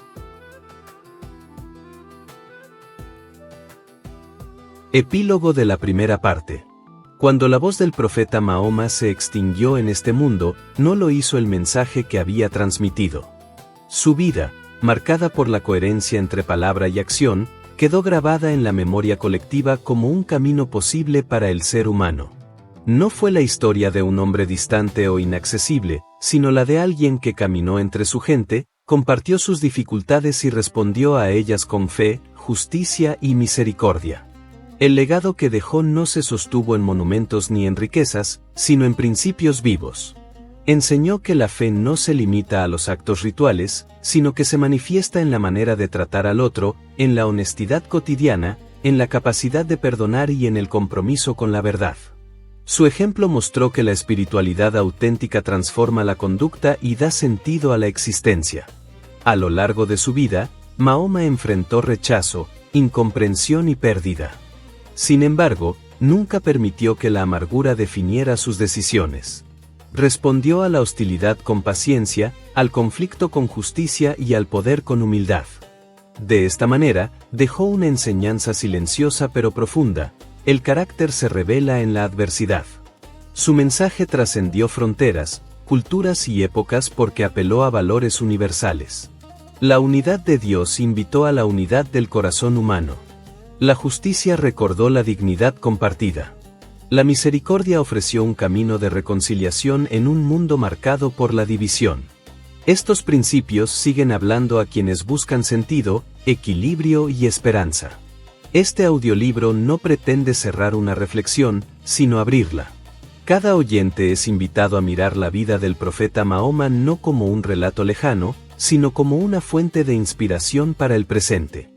Epílogo de la primera parte. Cuando la voz del profeta Mahoma se extinguió en este mundo, no lo hizo el mensaje que había transmitido. Su vida, marcada por la coherencia entre palabra y acción, quedó grabada en la memoria colectiva como un camino posible para el ser humano. No fue la historia de un hombre distante o inaccesible, sino la de alguien que caminó entre su gente, compartió sus dificultades y respondió a ellas con fe, justicia y misericordia. El legado que dejó no se sostuvo en monumentos ni en riquezas, sino en principios vivos. Enseñó que la fe no se limita a los actos rituales, sino que se manifiesta en la manera de tratar al otro, en la honestidad cotidiana, en la capacidad de perdonar y en el compromiso con la verdad. Su ejemplo mostró que la espiritualidad auténtica transforma la conducta y da sentido a la existencia. A lo largo de su vida, Mahoma enfrentó rechazo, incomprensión y pérdida. Sin embargo, nunca permitió que la amargura definiera sus decisiones. Respondió a la hostilidad con paciencia, al conflicto con justicia y al poder con humildad. De esta manera, dejó una enseñanza silenciosa pero profunda: el carácter se revela en la adversidad. Su mensaje trascendió fronteras, culturas y épocas porque apeló a valores universales. La unidad de Dios invitó a la unidad del corazón humano. La justicia recordó la dignidad compartida. La misericordia ofreció un camino de reconciliación en un mundo marcado por la división. Estos principios siguen hablando a quienes buscan sentido, equilibrio y esperanza. Este audiolibro no pretende cerrar una reflexión, sino abrirla. Cada oyente es invitado a mirar la vida del profeta Mahoma no como un relato lejano, sino como una fuente de inspiración para el presente.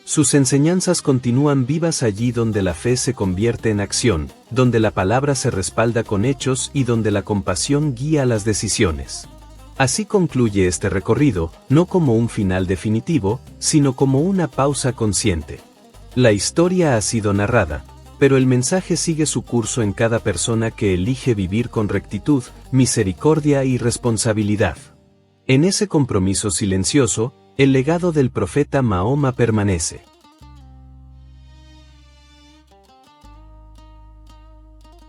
Sus enseñanzas continúan vivas allí donde la fe se convierte en acción, donde la palabra se respalda con hechos y donde la compasión guía las decisiones. Así concluye este recorrido, no como un final definitivo, sino como una pausa consciente. La historia ha sido narrada, pero el mensaje sigue su curso en cada persona que elige vivir con rectitud, misericordia y responsabilidad. En ese compromiso silencioso, el legado del profeta Mahoma permanece.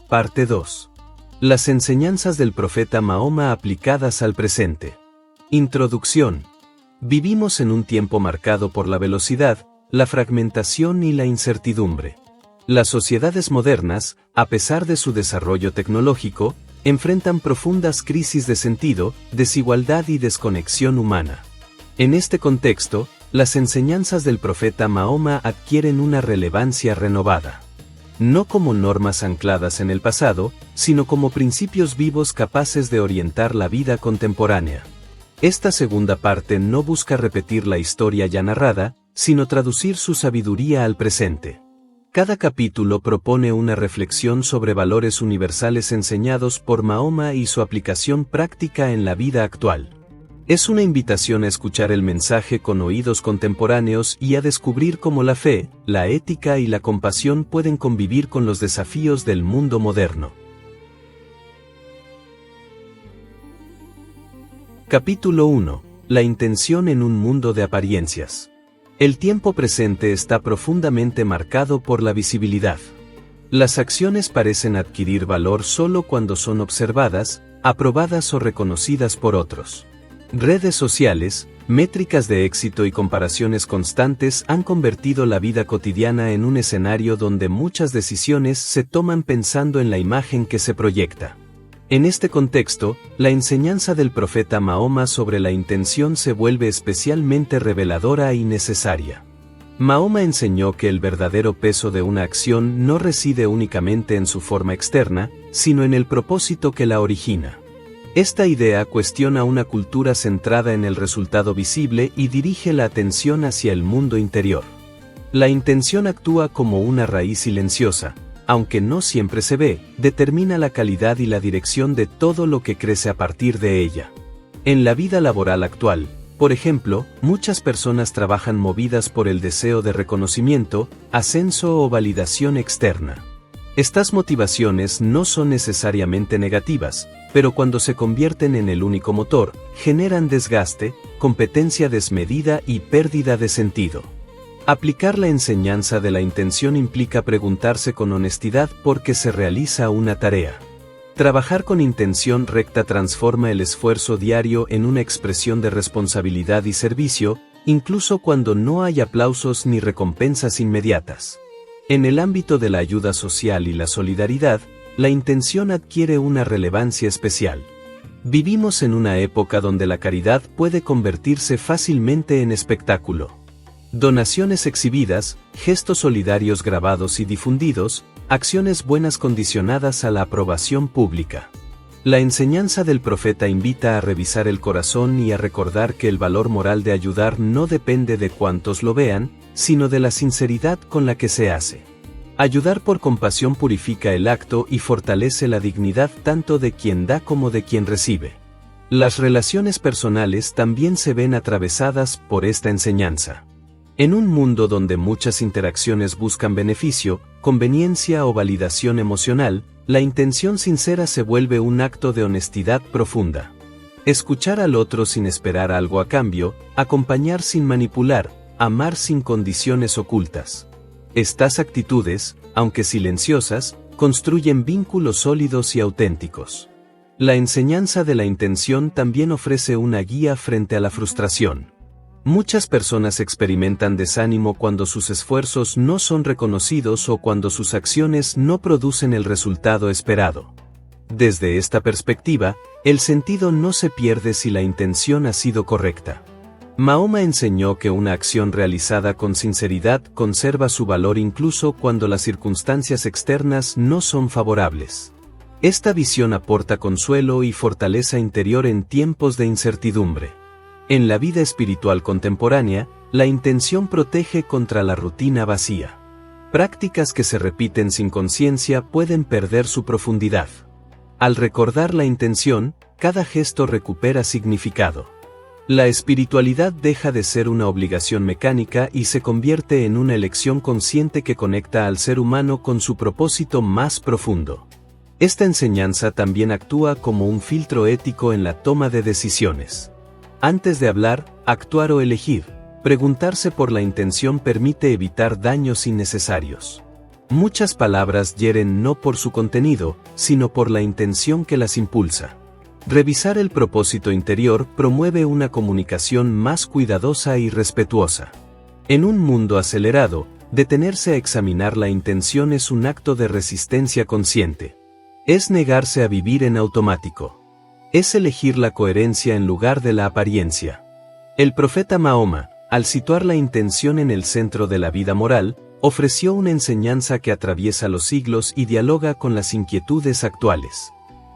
Parte 2. Las enseñanzas del profeta Mahoma aplicadas al presente. Introducción. Vivimos en un tiempo marcado por la velocidad, la fragmentación y la incertidumbre. Las sociedades modernas, a pesar de su desarrollo tecnológico, enfrentan profundas crisis de sentido, desigualdad y desconexión humana. En este contexto, las enseñanzas del profeta Mahoma adquieren una relevancia renovada. No como normas ancladas en el pasado, sino como principios vivos capaces de orientar la vida contemporánea. Esta segunda parte no busca repetir la historia ya narrada, sino traducir su sabiduría al presente. Cada capítulo propone una reflexión sobre valores universales enseñados por Mahoma y su aplicación práctica en la vida actual. Es una invitación a escuchar el mensaje con oídos contemporáneos y a descubrir cómo la fe, la ética y la compasión pueden convivir con los desafíos del mundo moderno. Capítulo 1. La intención en un mundo de apariencias. El tiempo presente está profundamente marcado por la visibilidad. Las acciones parecen adquirir valor solo cuando son observadas, aprobadas o reconocidas por otros. Redes sociales, métricas de éxito y comparaciones constantes han convertido la vida cotidiana en un escenario donde muchas decisiones se toman pensando en la imagen que se proyecta. En este contexto, la enseñanza del profeta Mahoma sobre la intención se vuelve especialmente reveladora y necesaria. Mahoma enseñó que el verdadero peso de una acción no reside únicamente en su forma externa, sino en el propósito que la origina. Esta idea cuestiona una cultura centrada en el resultado visible y dirige la atención hacia el mundo interior. La intención actúa como una raíz silenciosa, aunque no siempre se ve, determina la calidad y la dirección de todo lo que crece a partir de ella. En la vida laboral actual, por ejemplo, muchas personas trabajan movidas por el deseo de reconocimiento, ascenso o validación externa. Estas motivaciones no son necesariamente negativas, pero cuando se convierten en el único motor, generan desgaste, competencia desmedida y pérdida de sentido. Aplicar la enseñanza de la intención implica preguntarse con honestidad por qué se realiza una tarea. Trabajar con intención recta transforma el esfuerzo diario en una expresión de responsabilidad y servicio, incluso cuando no hay aplausos ni recompensas inmediatas. En el ámbito de la ayuda social y la solidaridad, la intención adquiere una relevancia especial. Vivimos en una época donde la caridad puede convertirse fácilmente en espectáculo. Donaciones exhibidas, gestos solidarios grabados y difundidos, acciones buenas condicionadas a la aprobación pública. La enseñanza del profeta invita a revisar el corazón y a recordar que el valor moral de ayudar no depende de cuántos lo vean, sino de la sinceridad con la que se hace. Ayudar por compasión purifica el acto y fortalece la dignidad tanto de quien da como de quien recibe. Las relaciones personales también se ven atravesadas por esta enseñanza. En un mundo donde muchas interacciones buscan beneficio, conveniencia o validación emocional, la intención sincera se vuelve un acto de honestidad profunda. Escuchar al otro sin esperar algo a cambio, acompañar sin manipular, amar sin condiciones ocultas. Estas actitudes, aunque silenciosas, construyen vínculos sólidos y auténticos. La enseñanza de la intención también ofrece una guía frente a la frustración. Muchas personas experimentan desánimo cuando sus esfuerzos no son reconocidos o cuando sus acciones no producen el resultado esperado. Desde esta perspectiva, el sentido no se pierde si la intención ha sido correcta. Mahoma enseñó que una acción realizada con sinceridad conserva su valor incluso cuando las circunstancias externas no son favorables. Esta visión aporta consuelo y fortaleza interior en tiempos de incertidumbre. En la vida espiritual contemporánea, la intención protege contra la rutina vacía. Prácticas que se repiten sin conciencia pueden perder su profundidad. Al recordar la intención, cada gesto recupera significado. La espiritualidad deja de ser una obligación mecánica y se convierte en una elección consciente que conecta al ser humano con su propósito más profundo. Esta enseñanza también actúa como un filtro ético en la toma de decisiones. Antes de hablar, actuar o elegir, preguntarse por la intención permite evitar daños innecesarios. Muchas palabras hieren no por su contenido, sino por la intención que las impulsa. Revisar el propósito interior promueve una comunicación más cuidadosa y respetuosa. En un mundo acelerado, detenerse a examinar la intención es un acto de resistencia consciente. Es negarse a vivir en automático. Es elegir la coherencia en lugar de la apariencia. El profeta Mahoma, al situar la intención en el centro de la vida moral, ofreció una enseñanza que atraviesa los siglos y dialoga con las inquietudes actuales.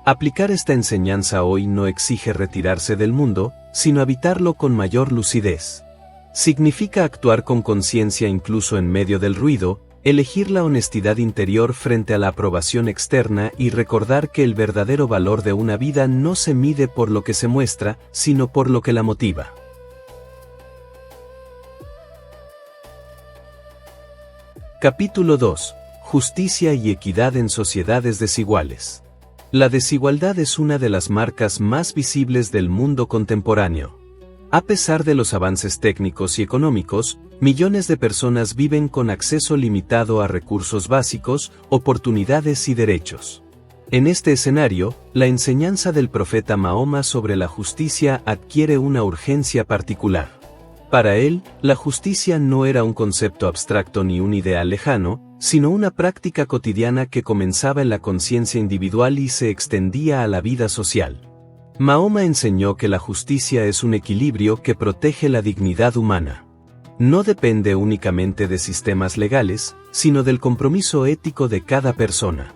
Aplicar esta enseñanza hoy no exige retirarse del mundo, sino habitarlo con mayor lucidez. Significa actuar con conciencia incluso en medio del ruido, elegir la honestidad interior frente a la aprobación externa y recordar que el verdadero valor de una vida no se mide por lo que se muestra, sino por lo que la motiva. Capítulo 2. Justicia y equidad en sociedades desiguales. La desigualdad es una de las marcas más visibles del mundo contemporáneo. A pesar de los avances técnicos y económicos, millones de personas viven con acceso limitado a recursos básicos, oportunidades y derechos. En este escenario, la enseñanza del profeta Mahoma sobre la justicia adquiere una urgencia particular. Para él, la justicia no era un concepto abstracto ni un ideal lejano, sino una práctica cotidiana que comenzaba en la conciencia individual y se extendía a la vida social. Mahoma enseñó que la justicia es un equilibrio que protege la dignidad humana. No depende únicamente de sistemas legales, sino del compromiso ético de cada persona.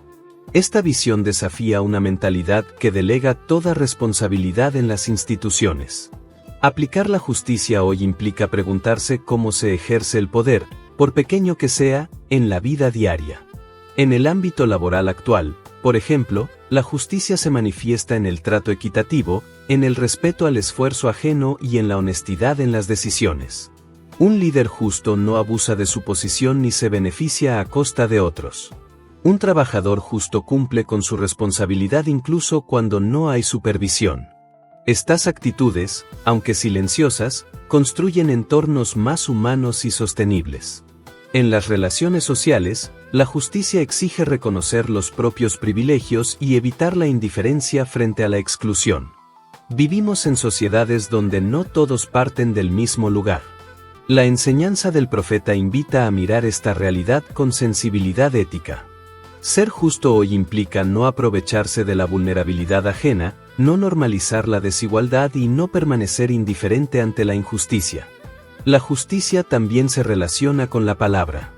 Esta visión desafía una mentalidad que delega toda responsabilidad en las instituciones. Aplicar la justicia hoy implica preguntarse cómo se ejerce el poder, por pequeño que sea, en la vida diaria. En el ámbito laboral actual, por ejemplo, la justicia se manifiesta en el trato equitativo, en el respeto al esfuerzo ajeno y en la honestidad en las decisiones. Un líder justo no abusa de su posición ni se beneficia a costa de otros. Un trabajador justo cumple con su responsabilidad incluso cuando no hay supervisión. Estas actitudes, aunque silenciosas, construyen entornos más humanos y sostenibles. En las relaciones sociales, la justicia exige reconocer los propios privilegios y evitar la indiferencia frente a la exclusión. Vivimos en sociedades donde no todos parten del mismo lugar. La enseñanza del profeta invita a mirar esta realidad con sensibilidad ética. Ser justo hoy implica no aprovecharse de la vulnerabilidad ajena, no normalizar la desigualdad y no permanecer indiferente ante la injusticia. La justicia también se relaciona con la palabra.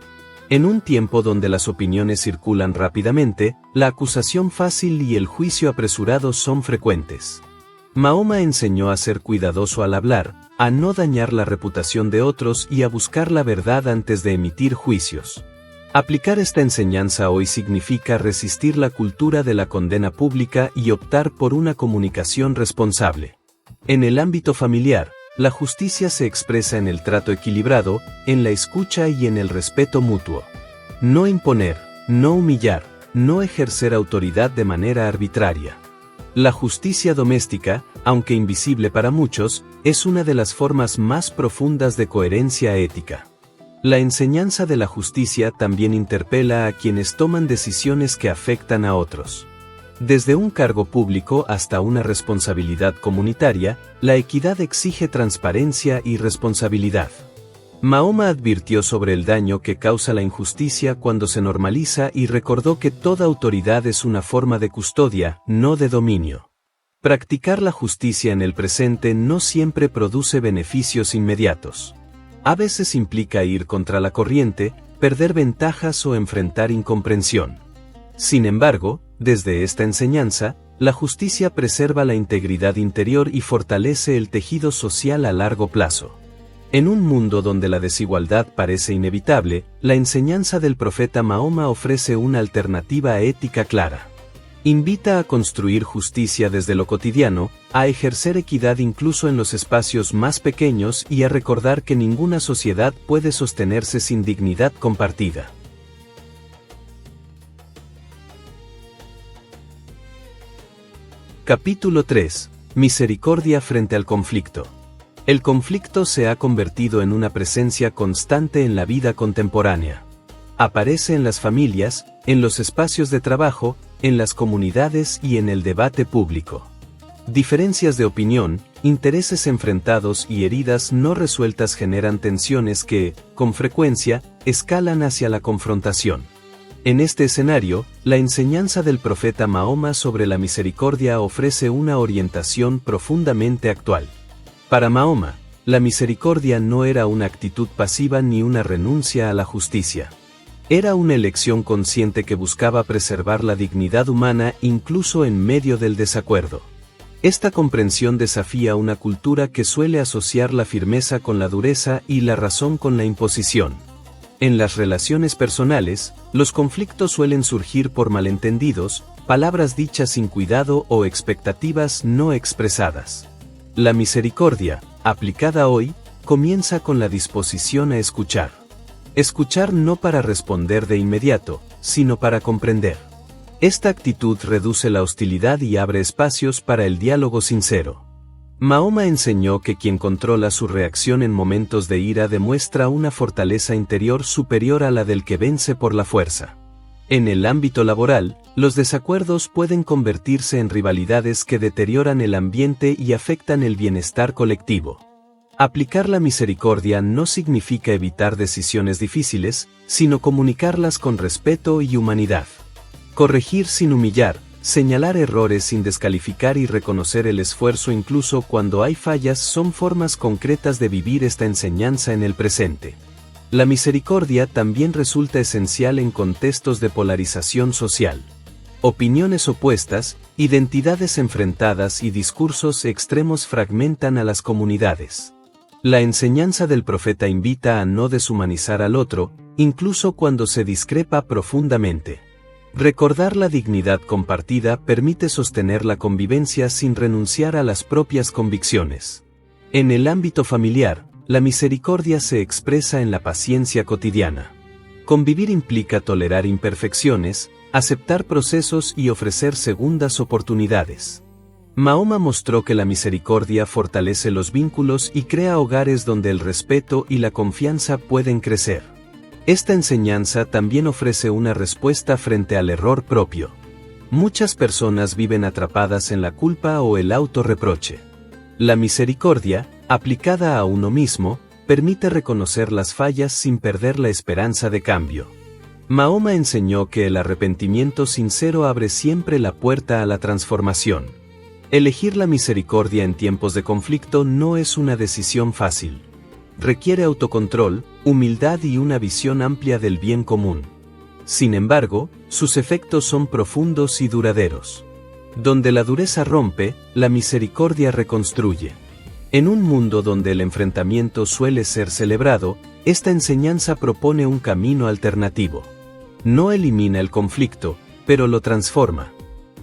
En un tiempo donde las opiniones circulan rápidamente, la acusación fácil y el juicio apresurado son frecuentes. Mahoma enseñó a ser cuidadoso al hablar, a no dañar la reputación de otros y a buscar la verdad antes de emitir juicios. Aplicar esta enseñanza hoy significa resistir la cultura de la condena pública y optar por una comunicación responsable. En el ámbito familiar, la justicia se expresa en el trato equilibrado, en la escucha y en el respeto mutuo. No imponer, no humillar, no ejercer autoridad de manera arbitraria. La justicia doméstica, aunque invisible para muchos, es una de las formas más profundas de coherencia ética. La enseñanza de la justicia también interpela a quienes toman decisiones que afectan a otros. Desde un cargo público hasta una responsabilidad comunitaria, la equidad exige transparencia y responsabilidad. Mahoma advirtió sobre el daño que causa la injusticia cuando se normaliza y recordó que toda autoridad es una forma de custodia, no de dominio. Practicar la justicia en el presente no siempre produce beneficios inmediatos. A veces implica ir contra la corriente, perder ventajas o enfrentar incomprensión. Sin embargo, desde esta enseñanza, la justicia preserva la integridad interior y fortalece el tejido social a largo plazo. En un mundo donde la desigualdad parece inevitable, la enseñanza del profeta Mahoma ofrece una alternativa ética clara. Invita a construir justicia desde lo cotidiano, a ejercer equidad incluso en los espacios más pequeños y a recordar que ninguna sociedad puede sostenerse sin dignidad compartida. Capítulo 3. Misericordia frente al conflicto. El conflicto se ha convertido en una presencia constante en la vida contemporánea. Aparece en las familias, en los espacios de trabajo, en las comunidades y en el debate público. Diferencias de opinión, intereses enfrentados y heridas no resueltas generan tensiones que, con frecuencia, escalan hacia la confrontación. En este escenario, la enseñanza del profeta Mahoma sobre la misericordia ofrece una orientación profundamente actual. Para Mahoma, la misericordia no era una actitud pasiva ni una renuncia a la justicia. Era una elección consciente que buscaba preservar la dignidad humana incluso en medio del desacuerdo. Esta comprensión desafía una cultura que suele asociar la firmeza con la dureza y la razón con la imposición. En las relaciones personales, los conflictos suelen surgir por malentendidos, palabras dichas sin cuidado o expectativas no expresadas. La misericordia, aplicada hoy, comienza con la disposición a escuchar. Escuchar no para responder de inmediato, sino para comprender. Esta actitud reduce la hostilidad y abre espacios para el diálogo sincero. Mahoma enseñó que quien controla su reacción en momentos de ira demuestra una fortaleza interior superior a la del que vence por la fuerza. En el ámbito laboral, los desacuerdos pueden convertirse en rivalidades que deterioran el ambiente y afectan el bienestar colectivo. Aplicar la misericordia no significa evitar decisiones difíciles, sino comunicarlas con respeto y humanidad. Corregir sin humillar, señalar errores sin descalificar y reconocer el esfuerzo incluso cuando hay fallas son formas concretas de vivir esta enseñanza en el presente. La misericordia también resulta esencial en contextos de polarización social. Opiniones opuestas, identidades enfrentadas y discursos extremos fragmentan a las comunidades. La enseñanza del profeta invita a no deshumanizar al otro, incluso cuando se discrepa profundamente. Recordar la dignidad compartida permite sostener la convivencia sin renunciar a las propias convicciones. En el ámbito familiar, la misericordia se expresa en la paciencia cotidiana. Convivir implica tolerar imperfecciones, aceptar procesos y ofrecer segundas oportunidades. Mahoma mostró que la misericordia fortalece los vínculos y crea hogares donde el respeto y la confianza pueden crecer. Esta enseñanza también ofrece una respuesta frente al error propio. Muchas personas viven atrapadas en la culpa o el autorreproche. La misericordia, aplicada a uno mismo, permite reconocer las fallas sin perder la esperanza de cambio. Mahoma enseñó que el arrepentimiento sincero abre siempre la puerta a la transformación. Elegir la misericordia en tiempos de conflicto no es una decisión fácil. Requiere autocontrol, humildad y una visión amplia del bien común. Sin embargo, sus efectos son profundos y duraderos. Donde la dureza rompe, la misericordia reconstruye. En un mundo donde el enfrentamiento suele ser celebrado, esta enseñanza propone un camino alternativo. No elimina el conflicto, pero lo transforma.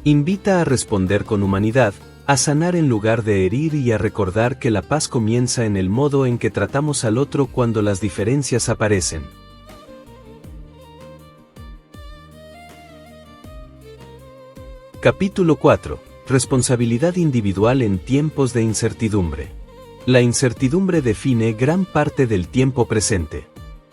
Invita a responder con humanidad, a sanar en lugar de herir y a recordar que la paz comienza en el modo en que tratamos al otro cuando las diferencias aparecen. Capítulo 4. Responsabilidad individual en tiempos de incertidumbre. La incertidumbre define gran parte del tiempo presente.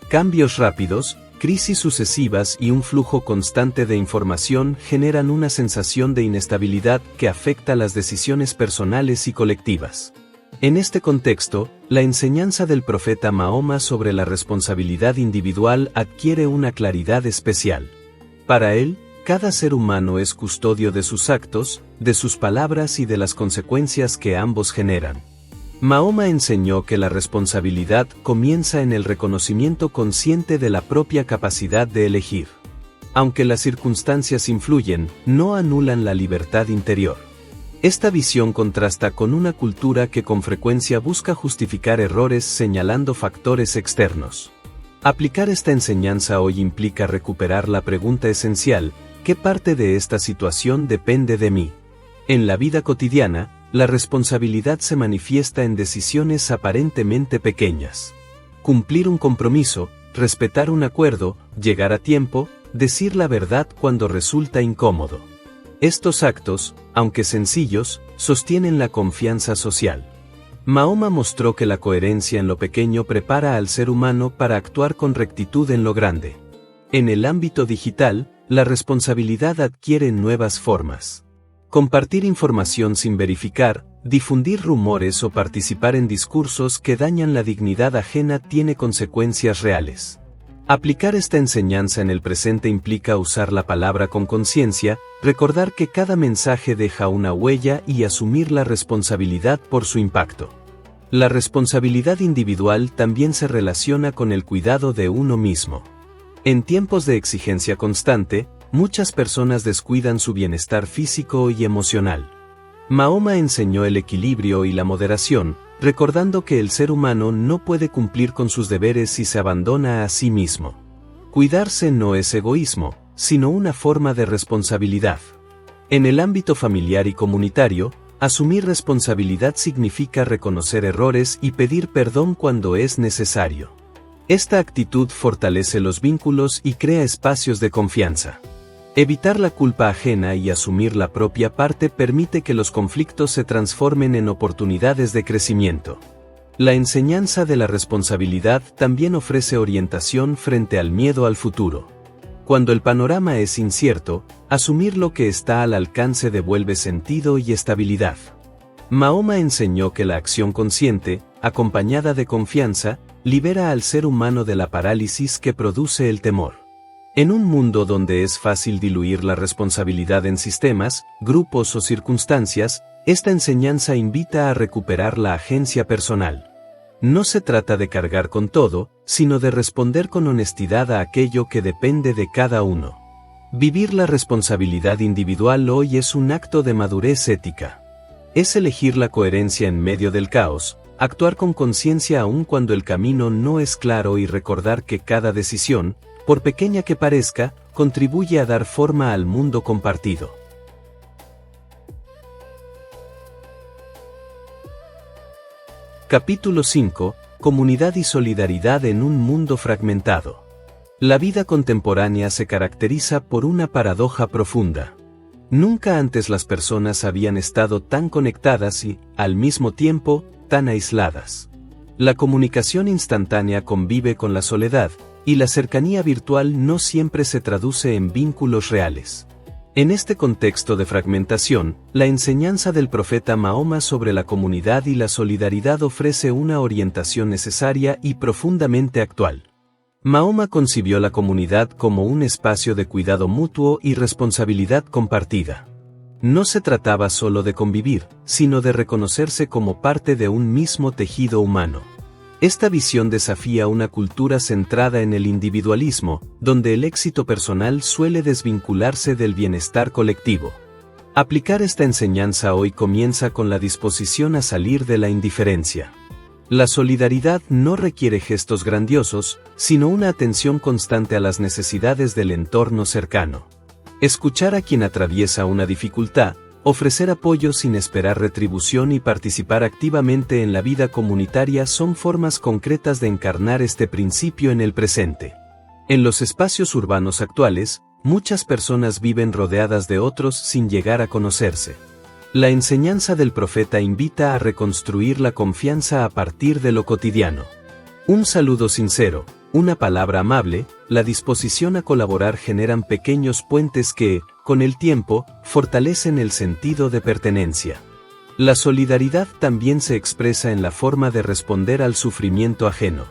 Cambios rápidos, crisis sucesivas y un flujo constante de información generan una sensación de inestabilidad que afecta las decisiones personales y colectivas. En este contexto, la enseñanza del profeta Mahoma sobre la responsabilidad individual adquiere una claridad especial. Para él, cada ser humano es custodio de sus actos, de sus palabras y de las consecuencias que ambos generan. Mahoma enseñó que la responsabilidad comienza en el reconocimiento consciente de la propia capacidad de elegir. Aunque las circunstancias influyen, no anulan la libertad interior. Esta visión contrasta con una cultura que con frecuencia busca justificar errores señalando factores externos. Aplicar esta enseñanza hoy implica recuperar la pregunta esencial: ¿qué parte de esta situación depende de mí? En la vida cotidiana, la responsabilidad se manifiesta en decisiones aparentemente pequeñas. Cumplir un compromiso, respetar un acuerdo, llegar a tiempo, decir la verdad cuando resulta incómodo. Estos actos, aunque sencillos, sostienen la confianza social. Mahoma mostró que la coherencia en lo pequeño prepara al ser humano para actuar con rectitud en lo grande. En el ámbito digital, la responsabilidad adquiere nuevas formas. Compartir información sin verificar, difundir rumores o participar en discursos que dañan la dignidad ajena tiene consecuencias reales. Aplicar esta enseñanza en el presente implica usar la palabra con conciencia, recordar que cada mensaje deja una huella y asumir la responsabilidad por su impacto. La responsabilidad individual también se relaciona con el cuidado de uno mismo. En tiempos de exigencia constante, muchas personas descuidan su bienestar físico y emocional. Mahoma enseñó el equilibrio y la moderación, recordando que el ser humano no puede cumplir con sus deberes si se abandona a sí mismo. Cuidarse no es egoísmo, sino una forma de responsabilidad. En el ámbito familiar y comunitario, asumir responsabilidad significa reconocer errores y pedir perdón cuando es necesario. Esta actitud fortalece los vínculos y crea espacios de confianza. Evitar la culpa ajena y asumir la propia parte permite que los conflictos se transformen en oportunidades de crecimiento. La enseñanza de la responsabilidad también ofrece orientación frente al miedo al futuro. Cuando el panorama es incierto, asumir lo que está al alcance devuelve sentido y estabilidad. Mahoma enseñó que la acción consciente, acompañada de confianza, libera al ser humano de la parálisis que produce el temor. En un mundo donde es fácil diluir la responsabilidad en sistemas, grupos o circunstancias, esta enseñanza invita a recuperar la agencia personal. No se trata de cargar con todo, sino de responder con honestidad a aquello que depende de cada uno. Vivir la responsabilidad individual hoy es un acto de madurez ética. Es elegir la coherencia en medio del caos, actuar con conciencia aun cuando el camino no es claro y recordar que cada decisión, por pequeña que parezca, contribuye a dar forma al mundo compartido. Capítulo 5. Comunidad y solidaridad en un mundo fragmentado. La vida contemporánea se caracteriza por una paradoja profunda. Nunca antes las personas habían estado tan conectadas y, al mismo tiempo, tan aisladas. La comunicación instantánea convive con la soledad, y la cercanía virtual no siempre se traduce en vínculos reales. En este contexto de fragmentación, la enseñanza del profeta Mahoma sobre la comunidad y la solidaridad ofrece una orientación necesaria y profundamente actual. Mahoma concibió la comunidad como un espacio de cuidado mutuo y responsabilidad compartida. No se trataba solo de convivir, sino de reconocerse como parte de un mismo tejido humano. Esta visión desafía una cultura centrada en el individualismo, donde el éxito personal suele desvincularse del bienestar colectivo. Aplicar esta enseñanza hoy comienza con la disposición a salir de la indiferencia. La solidaridad no requiere gestos grandiosos, sino una atención constante a las necesidades del entorno cercano. Escuchar a quien atraviesa una dificultad, ofrecer apoyo sin esperar retribución y participar activamente en la vida comunitaria son formas concretas de encarnar este principio en el presente. En los espacios urbanos actuales, muchas personas viven rodeadas de otros sin llegar a conocerse. La enseñanza del profeta invita a reconstruir la confianza a partir de lo cotidiano. Un saludo sincero, Una palabra amable, la disposición a colaborar generan pequeños puentes que, con el tiempo, fortalecen el sentido de pertenencia. La solidaridad también se expresa en la forma de responder al sufrimiento ajeno.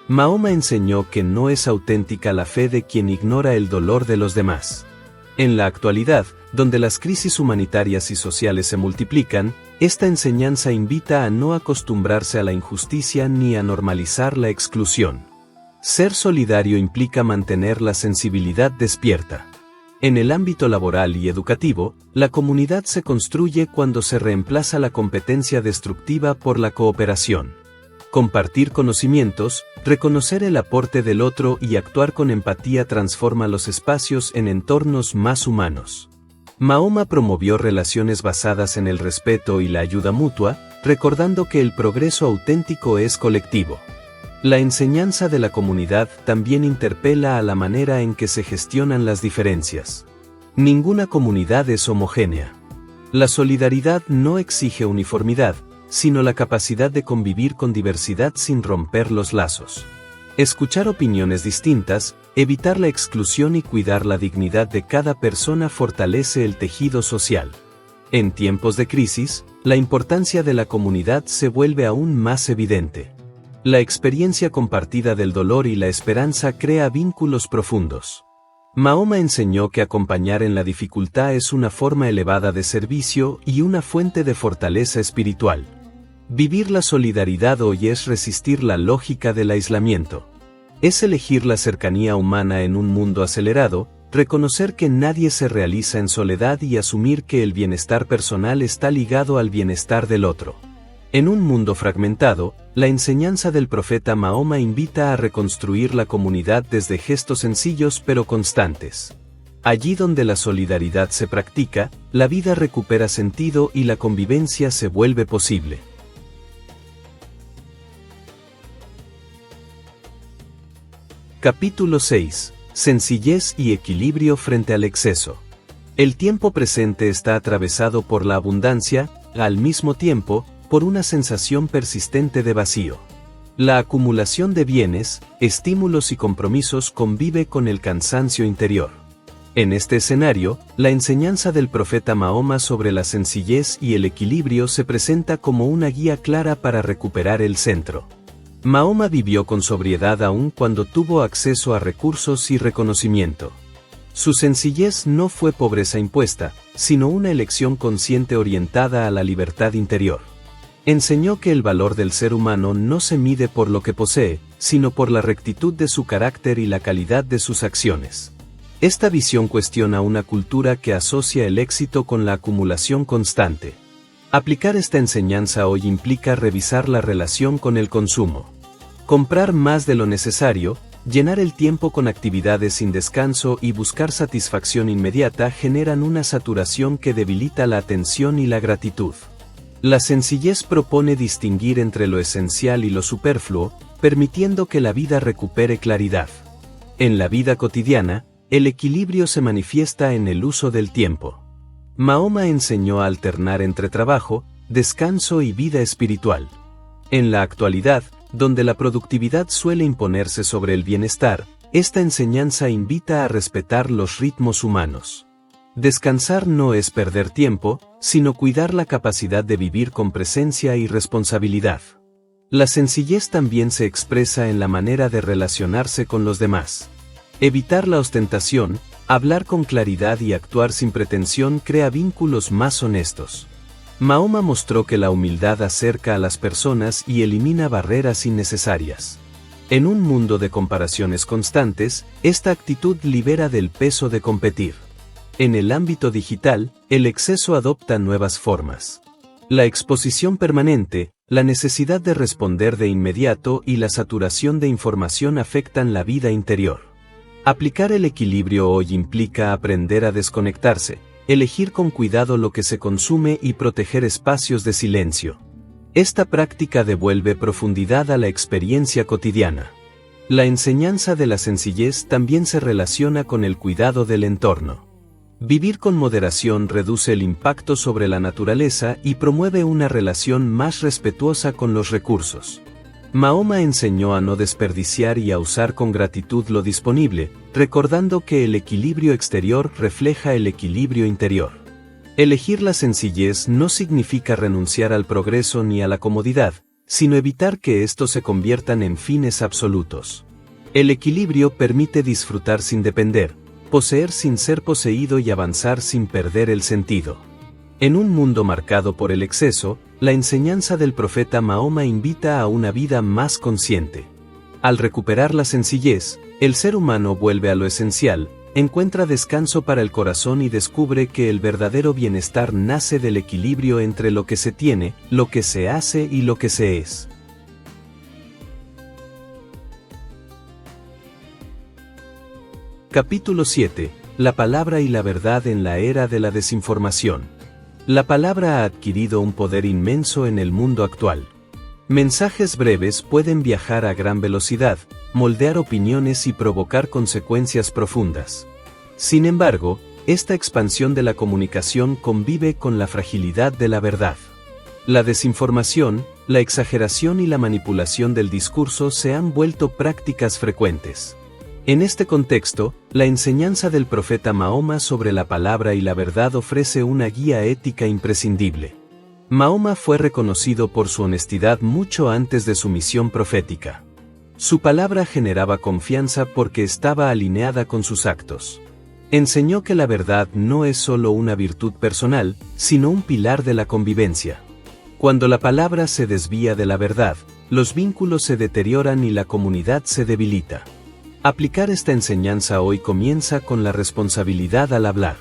Mahoma enseñó que no es auténtica la fe de quien ignora el dolor de los demás. En la actualidad, donde las crisis humanitarias y sociales se multiplican, esta enseñanza invita a no acostumbrarse a la injusticia ni a normalizar la exclusión. Ser solidario implica mantener la sensibilidad despierta. En el ámbito laboral y educativo, la comunidad se construye cuando se reemplaza la competencia destructiva por la cooperación. Compartir conocimientos, reconocer el aporte del otro y actuar con empatía transforma los espacios en entornos más humanos. Mahoma promovió relaciones basadas en el respeto y la ayuda mutua, recordando que el progreso auténtico es colectivo. La enseñanza de la comunidad también interpela a la manera en que se gestionan las diferencias. Ninguna comunidad es homogénea. La solidaridad no exige uniformidad, sino la capacidad de convivir con diversidad sin romper los lazos. Escuchar opiniones distintas, evitar la exclusión y cuidar la dignidad de cada persona fortalece el tejido social. En tiempos de crisis, la importancia de la comunidad se vuelve aún más evidente. La experiencia compartida del dolor y la esperanza crea vínculos profundos. Mahoma enseñó que acompañar en la dificultad es una forma elevada de servicio y una fuente de fortaleza espiritual. Vivir la solidaridad hoy es resistir la lógica del aislamiento. Es elegir la cercanía humana en un mundo acelerado, reconocer que nadie se realiza en soledad y asumir que el bienestar personal está ligado al bienestar del otro. En un mundo fragmentado, la enseñanza del profeta Mahoma invita a reconstruir la comunidad desde gestos sencillos pero constantes. Allí donde la solidaridad se practica, la vida recupera sentido y la convivencia se vuelve posible. Capítulo 6. Sencillez y equilibrio frente al exceso. El tiempo presente está atravesado por la abundancia, al mismo tiempo, por una sensación persistente de vacío. La acumulación de bienes, estímulos y compromisos convive con el cansancio interior. En este escenario, la enseñanza del profeta Mahoma sobre la sencillez y el equilibrio se presenta como una guía clara para recuperar el centro. Mahoma vivió con sobriedad aun cuando tuvo acceso a recursos y reconocimiento. Su sencillez no fue pobreza impuesta, sino una elección consciente orientada a la libertad interior. Enseñó que el valor del ser humano no se mide por lo que posee, sino por la rectitud de su carácter y la calidad de sus acciones. Esta visión cuestiona una cultura que asocia el éxito con la acumulación constante. Aplicar esta enseñanza hoy implica revisar la relación con el consumo. Comprar más de lo necesario, llenar el tiempo con actividades sin descanso y buscar satisfacción inmediata generan una saturación que debilita la atención y la gratitud. La sencillez propone distinguir entre lo esencial y lo superfluo, permitiendo que la vida recupere claridad. En la vida cotidiana, el equilibrio se manifiesta en el uso del tiempo. Mahoma enseñó a alternar entre trabajo, descanso y vida espiritual. En la actualidad, donde la productividad suele imponerse sobre el bienestar, esta enseñanza invita a respetar los ritmos humanos. Descansar no es perder tiempo, sino cuidar la capacidad de vivir con presencia y responsabilidad. La sencillez también se expresa en la manera de relacionarse con los demás. Evitar la ostentación, hablar con claridad y actuar sin pretensión crea vínculos más honestos. Mahoma mostró que la humildad acerca a las personas y elimina barreras innecesarias. En un mundo de comparaciones constantes, esta actitud libera del peso de competir. En el ámbito digital, el exceso adopta nuevas formas. La exposición permanente, la necesidad de responder de inmediato y la saturación de información afectan la vida interior. Aplicar el equilibrio hoy implica aprender a desconectarse, elegir con cuidado lo que se consume y proteger espacios de silencio. Esta práctica devuelve profundidad a la experiencia cotidiana. La enseñanza de la sencillez también se relaciona con el cuidado del entorno. Vivir con moderación reduce el impacto sobre la naturaleza y promueve una relación más respetuosa con los recursos. Mahoma enseñó a no desperdiciar y a usar con gratitud lo disponible, recordando que el equilibrio exterior refleja el equilibrio interior. Elegir la sencillez no significa renunciar al progreso ni a la comodidad, sino evitar que estos se conviertan en fines absolutos. El equilibrio permite disfrutar sin depender, poseer sin ser poseído y avanzar sin perder el sentido. En un mundo marcado por el exceso, la enseñanza del profeta Mahoma invita a una vida más consciente. Al recuperar la sencillez, el ser humano vuelve a lo esencial, encuentra descanso para el corazón y descubre que el verdadero bienestar nace del equilibrio entre lo que se tiene, lo que se hace y lo que se es. Capítulo 7. La palabra y la verdad en la era de la desinformación. La palabra ha adquirido un poder inmenso en el mundo actual. Mensajes breves pueden viajar a gran velocidad, moldear opiniones y provocar consecuencias profundas. Sin embargo, esta expansión de la comunicación convive con la fragilidad de la verdad. La desinformación, la exageración y la manipulación del discurso se han vuelto prácticas frecuentes. En este contexto, la enseñanza del profeta Mahoma sobre la palabra y la verdad ofrece una guía ética imprescindible. Mahoma fue reconocido por su honestidad mucho antes de su misión profética. Su palabra generaba confianza porque estaba alineada con sus actos. Enseñó que la verdad no es solo una virtud personal, sino un pilar de la convivencia. Cuando la palabra se desvía de la verdad, los vínculos se deterioran y la comunidad se debilita. Aplicar esta enseñanza hoy comienza con la responsabilidad al hablar.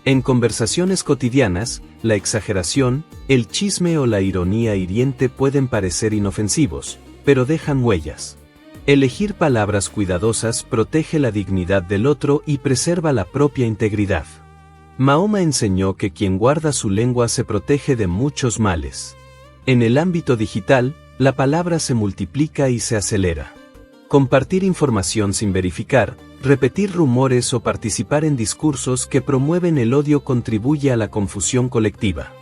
En conversaciones cotidianas, la exageración, el chisme o la ironía hiriente pueden parecer inofensivos, pero dejan huellas. Elegir palabras cuidadosas protege la dignidad del otro y preserva la propia integridad. Mahoma enseñó que quien guarda su lengua se protege de muchos males. En el ámbito digital, la palabra se multiplica y se acelera. Compartir información sin verificar, repetir rumores o participar en discursos que promueven el odio contribuye a la confusión colectiva.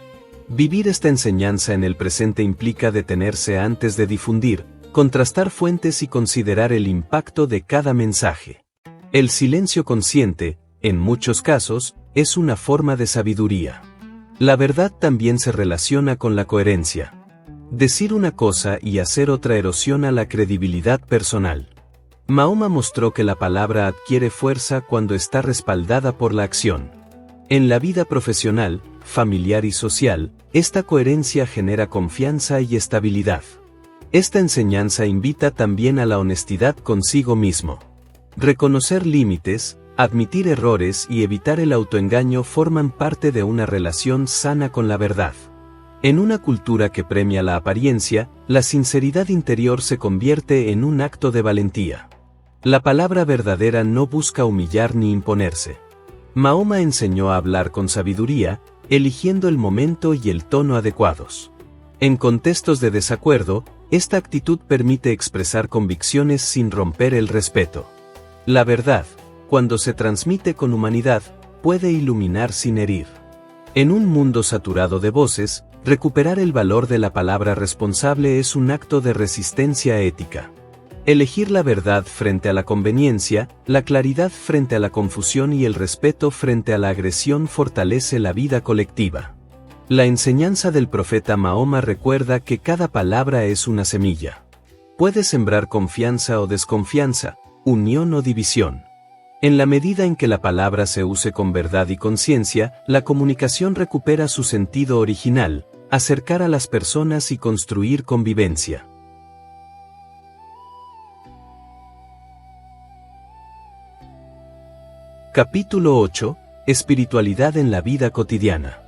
Vivir esta enseñanza en el presente implica detenerse antes de difundir, contrastar fuentes y considerar el impacto de cada mensaje. El silencio consciente, en muchos casos, es una forma de sabiduría. La verdad también se relaciona con la coherencia. Decir una cosa y hacer otra erosiona la credibilidad personal. Mahoma mostró que la palabra adquiere fuerza cuando está respaldada por la acción. En la vida profesional, familiar y social, esta coherencia genera confianza y estabilidad. Esta enseñanza invita también a la honestidad consigo mismo. Reconocer límites, admitir errores y evitar el autoengaño forman parte de una relación sana con la verdad. En una cultura que premia la apariencia, la sinceridad interior se convierte en un acto de valentía. La palabra verdadera no busca humillar ni imponerse. Mahoma enseñó a hablar con sabiduría, eligiendo el momento y el tono adecuados. En contextos de desacuerdo, esta actitud permite expresar convicciones sin romper el respeto. La verdad, cuando se transmite con humanidad, puede iluminar sin herir. En un mundo saturado de voces, recuperar el valor de la palabra responsable es un acto de resistencia ética. Elegir la verdad frente a la conveniencia, la claridad frente a la confusión y el respeto frente a la agresión fortalece la vida colectiva. La enseñanza del profeta Mahoma recuerda que cada palabra es una semilla. Puede sembrar confianza o desconfianza, unión o división. En la medida en que la palabra se use con verdad y conciencia, la comunicación recupera su sentido original, acercar a las personas y construir convivencia. Capítulo 8. Espiritualidad en la vida cotidiana.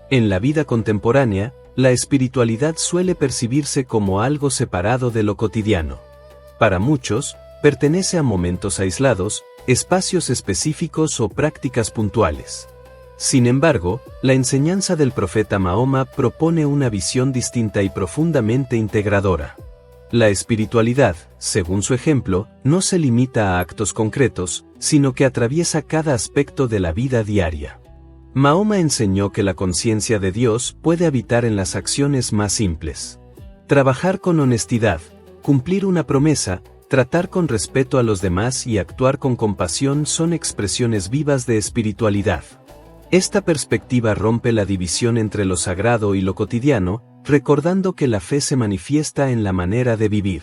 En la vida contemporánea, la espiritualidad suele percibirse como algo separado de lo cotidiano. Para muchos, pertenece a momentos aislados, espacios específicos o prácticas puntuales. Sin embargo, la enseñanza del profeta Mahoma propone una visión distinta y profundamente integradora. La espiritualidad, según su ejemplo, no se limita a actos concretos, sino que atraviesa cada aspecto de la vida diaria. Mahoma enseñó que la conciencia de Dios puede habitar en las acciones más simples. Trabajar con honestidad, Cumplir una promesa, tratar con respeto a los demás y actuar con compasión son expresiones vivas de espiritualidad. Esta perspectiva rompe la división entre lo sagrado y lo cotidiano, recordando que la fe se manifiesta en la manera de vivir.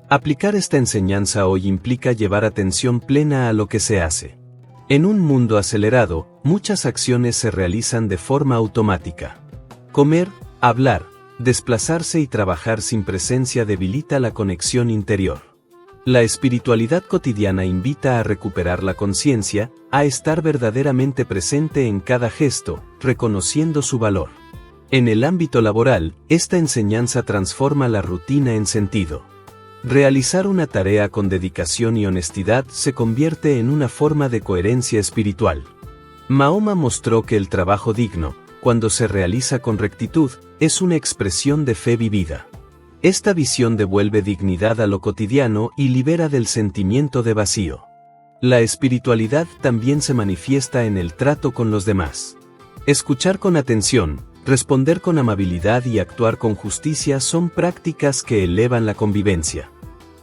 Aplicar esta enseñanza hoy implica llevar atención plena a lo que se hace. En un mundo acelerado, muchas acciones se realizan de forma automática. Comer, hablar, desplazarse y trabajar sin presencia debilita la conexión interior. La espiritualidad cotidiana invita a recuperar la conciencia, a estar verdaderamente presente en cada gesto, reconociendo su valor. En el ámbito laboral, esta enseñanza transforma la rutina en sentido. Realizar una tarea con dedicación y honestidad se convierte en una forma de coherencia espiritual. Mahoma mostró que el trabajo digno, cuando se realiza con rectitud, es una expresión de fe vivida. Esta visión devuelve dignidad a lo cotidiano y libera del sentimiento de vacío. La espiritualidad también se manifiesta en el trato con los demás. Escuchar con atención, responder con amabilidad y actuar con justicia son prácticas que elevan la convivencia.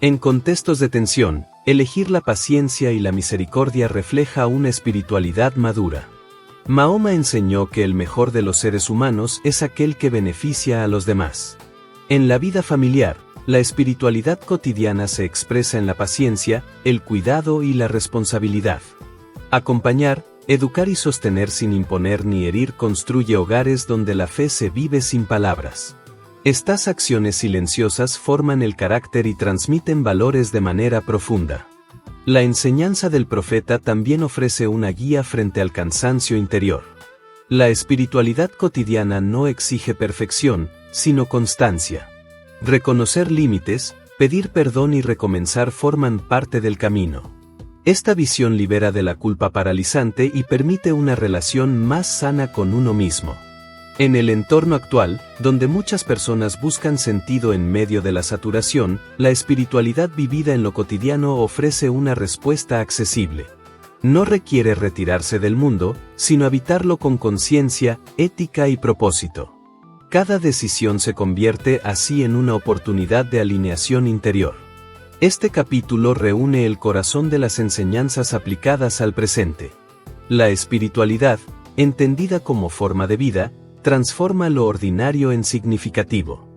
En contextos de tensión, elegir la paciencia y la misericordia refleja una espiritualidad madura. Mahoma enseñó que el mejor de los seres humanos es aquel que beneficia a los demás. En la vida familiar, la espiritualidad cotidiana se expresa en la paciencia, el cuidado y la responsabilidad. Acompañar, educar y sostener sin imponer ni herir construye hogares donde la fe se vive sin palabras. Estas acciones silenciosas forman el carácter y transmiten valores de manera profunda. La enseñanza del profeta también ofrece una guía frente al cansancio interior. La espiritualidad cotidiana no exige perfección, sino constancia. Reconocer límites, pedir perdón y recomenzar forman parte del camino. Esta visión libera de la culpa paralizante y permite una relación más sana con uno mismo. En el entorno actual, donde muchas personas buscan sentido en medio de la saturación, la espiritualidad vivida en lo cotidiano ofrece una respuesta accesible. No requiere retirarse del mundo, sino habitarlo con conciencia, ética y propósito. Cada decisión se convierte así en una oportunidad de alineación interior. Este capítulo reúne el corazón de las enseñanzas aplicadas al presente. La espiritualidad, entendida como forma de vida, transforma lo ordinario en significativo.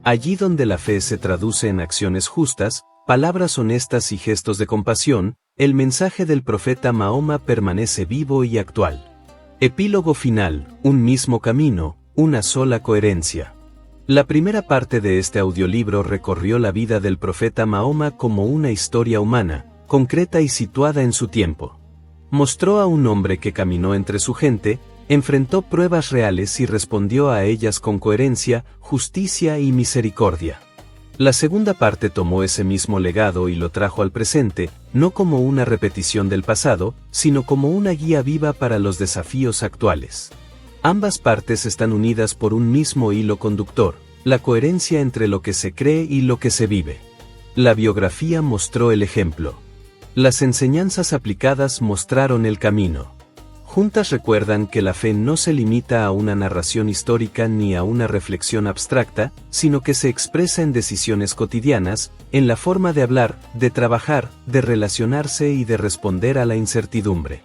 Allí donde la fe se traduce en acciones justas, palabras honestas y gestos de compasión, el mensaje del profeta Mahoma permanece vivo y actual. Epílogo final, un mismo camino, una sola coherencia. La primera parte de este audiolibro recorrió la vida del profeta Mahoma como una historia humana, concreta y situada en su tiempo. Mostró a un hombre que caminó entre su gente, enfrentó pruebas reales y respondió a ellas con coherencia, justicia y misericordia. La segunda parte tomó ese mismo legado y lo trajo al presente, no como una repetición del pasado, sino como una guía viva para los desafíos actuales. Ambas partes están unidas por un mismo hilo conductor, la coherencia entre lo que se cree y lo que se vive. La biografía mostró el ejemplo. Las enseñanzas aplicadas mostraron el camino. Juntas recuerdan que la fe no se limita a una narración histórica ni a una reflexión abstracta, sino que se expresa en decisiones cotidianas, en la forma de hablar, de trabajar, de relacionarse y de responder a la incertidumbre.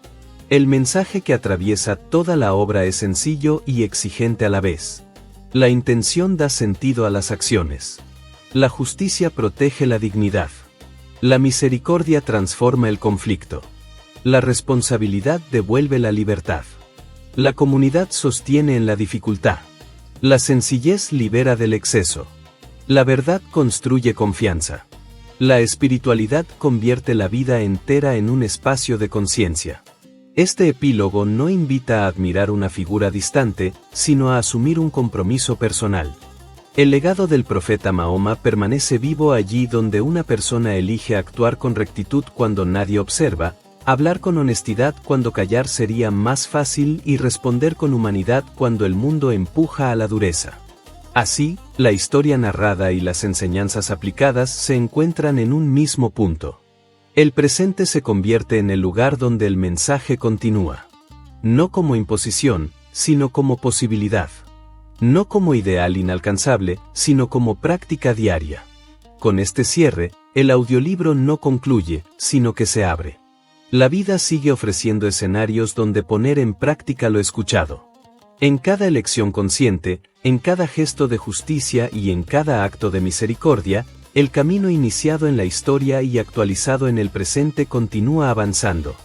El mensaje que atraviesa toda la obra es sencillo y exigente a la vez. La intención da sentido a las acciones. La justicia protege la dignidad. La misericordia transforma el conflicto. La responsabilidad devuelve la libertad. La comunidad sostiene en la dificultad. La sencillez libera del exceso. La verdad construye confianza. La espiritualidad convierte la vida entera en un espacio de conciencia. Este epílogo no invita a admirar una figura distante, sino a asumir un compromiso personal. El legado del profeta Mahoma permanece vivo allí donde una persona elige actuar con rectitud cuando nadie observa, hablar con honestidad cuando callar sería más fácil y responder con humanidad cuando el mundo empuja a la dureza. Así, la historia narrada y las enseñanzas aplicadas se encuentran en un mismo punto. El presente se convierte en el lugar donde el mensaje continúa. No como imposición, sino como posibilidad. No como ideal inalcanzable, sino como práctica diaria. Con este cierre, el audiolibro no concluye, sino que se abre. La vida sigue ofreciendo escenarios donde poner en práctica lo escuchado. En cada elección consciente, en cada gesto de justicia y en cada acto de misericordia, el camino iniciado en la historia y actualizado en el presente continúa avanzando.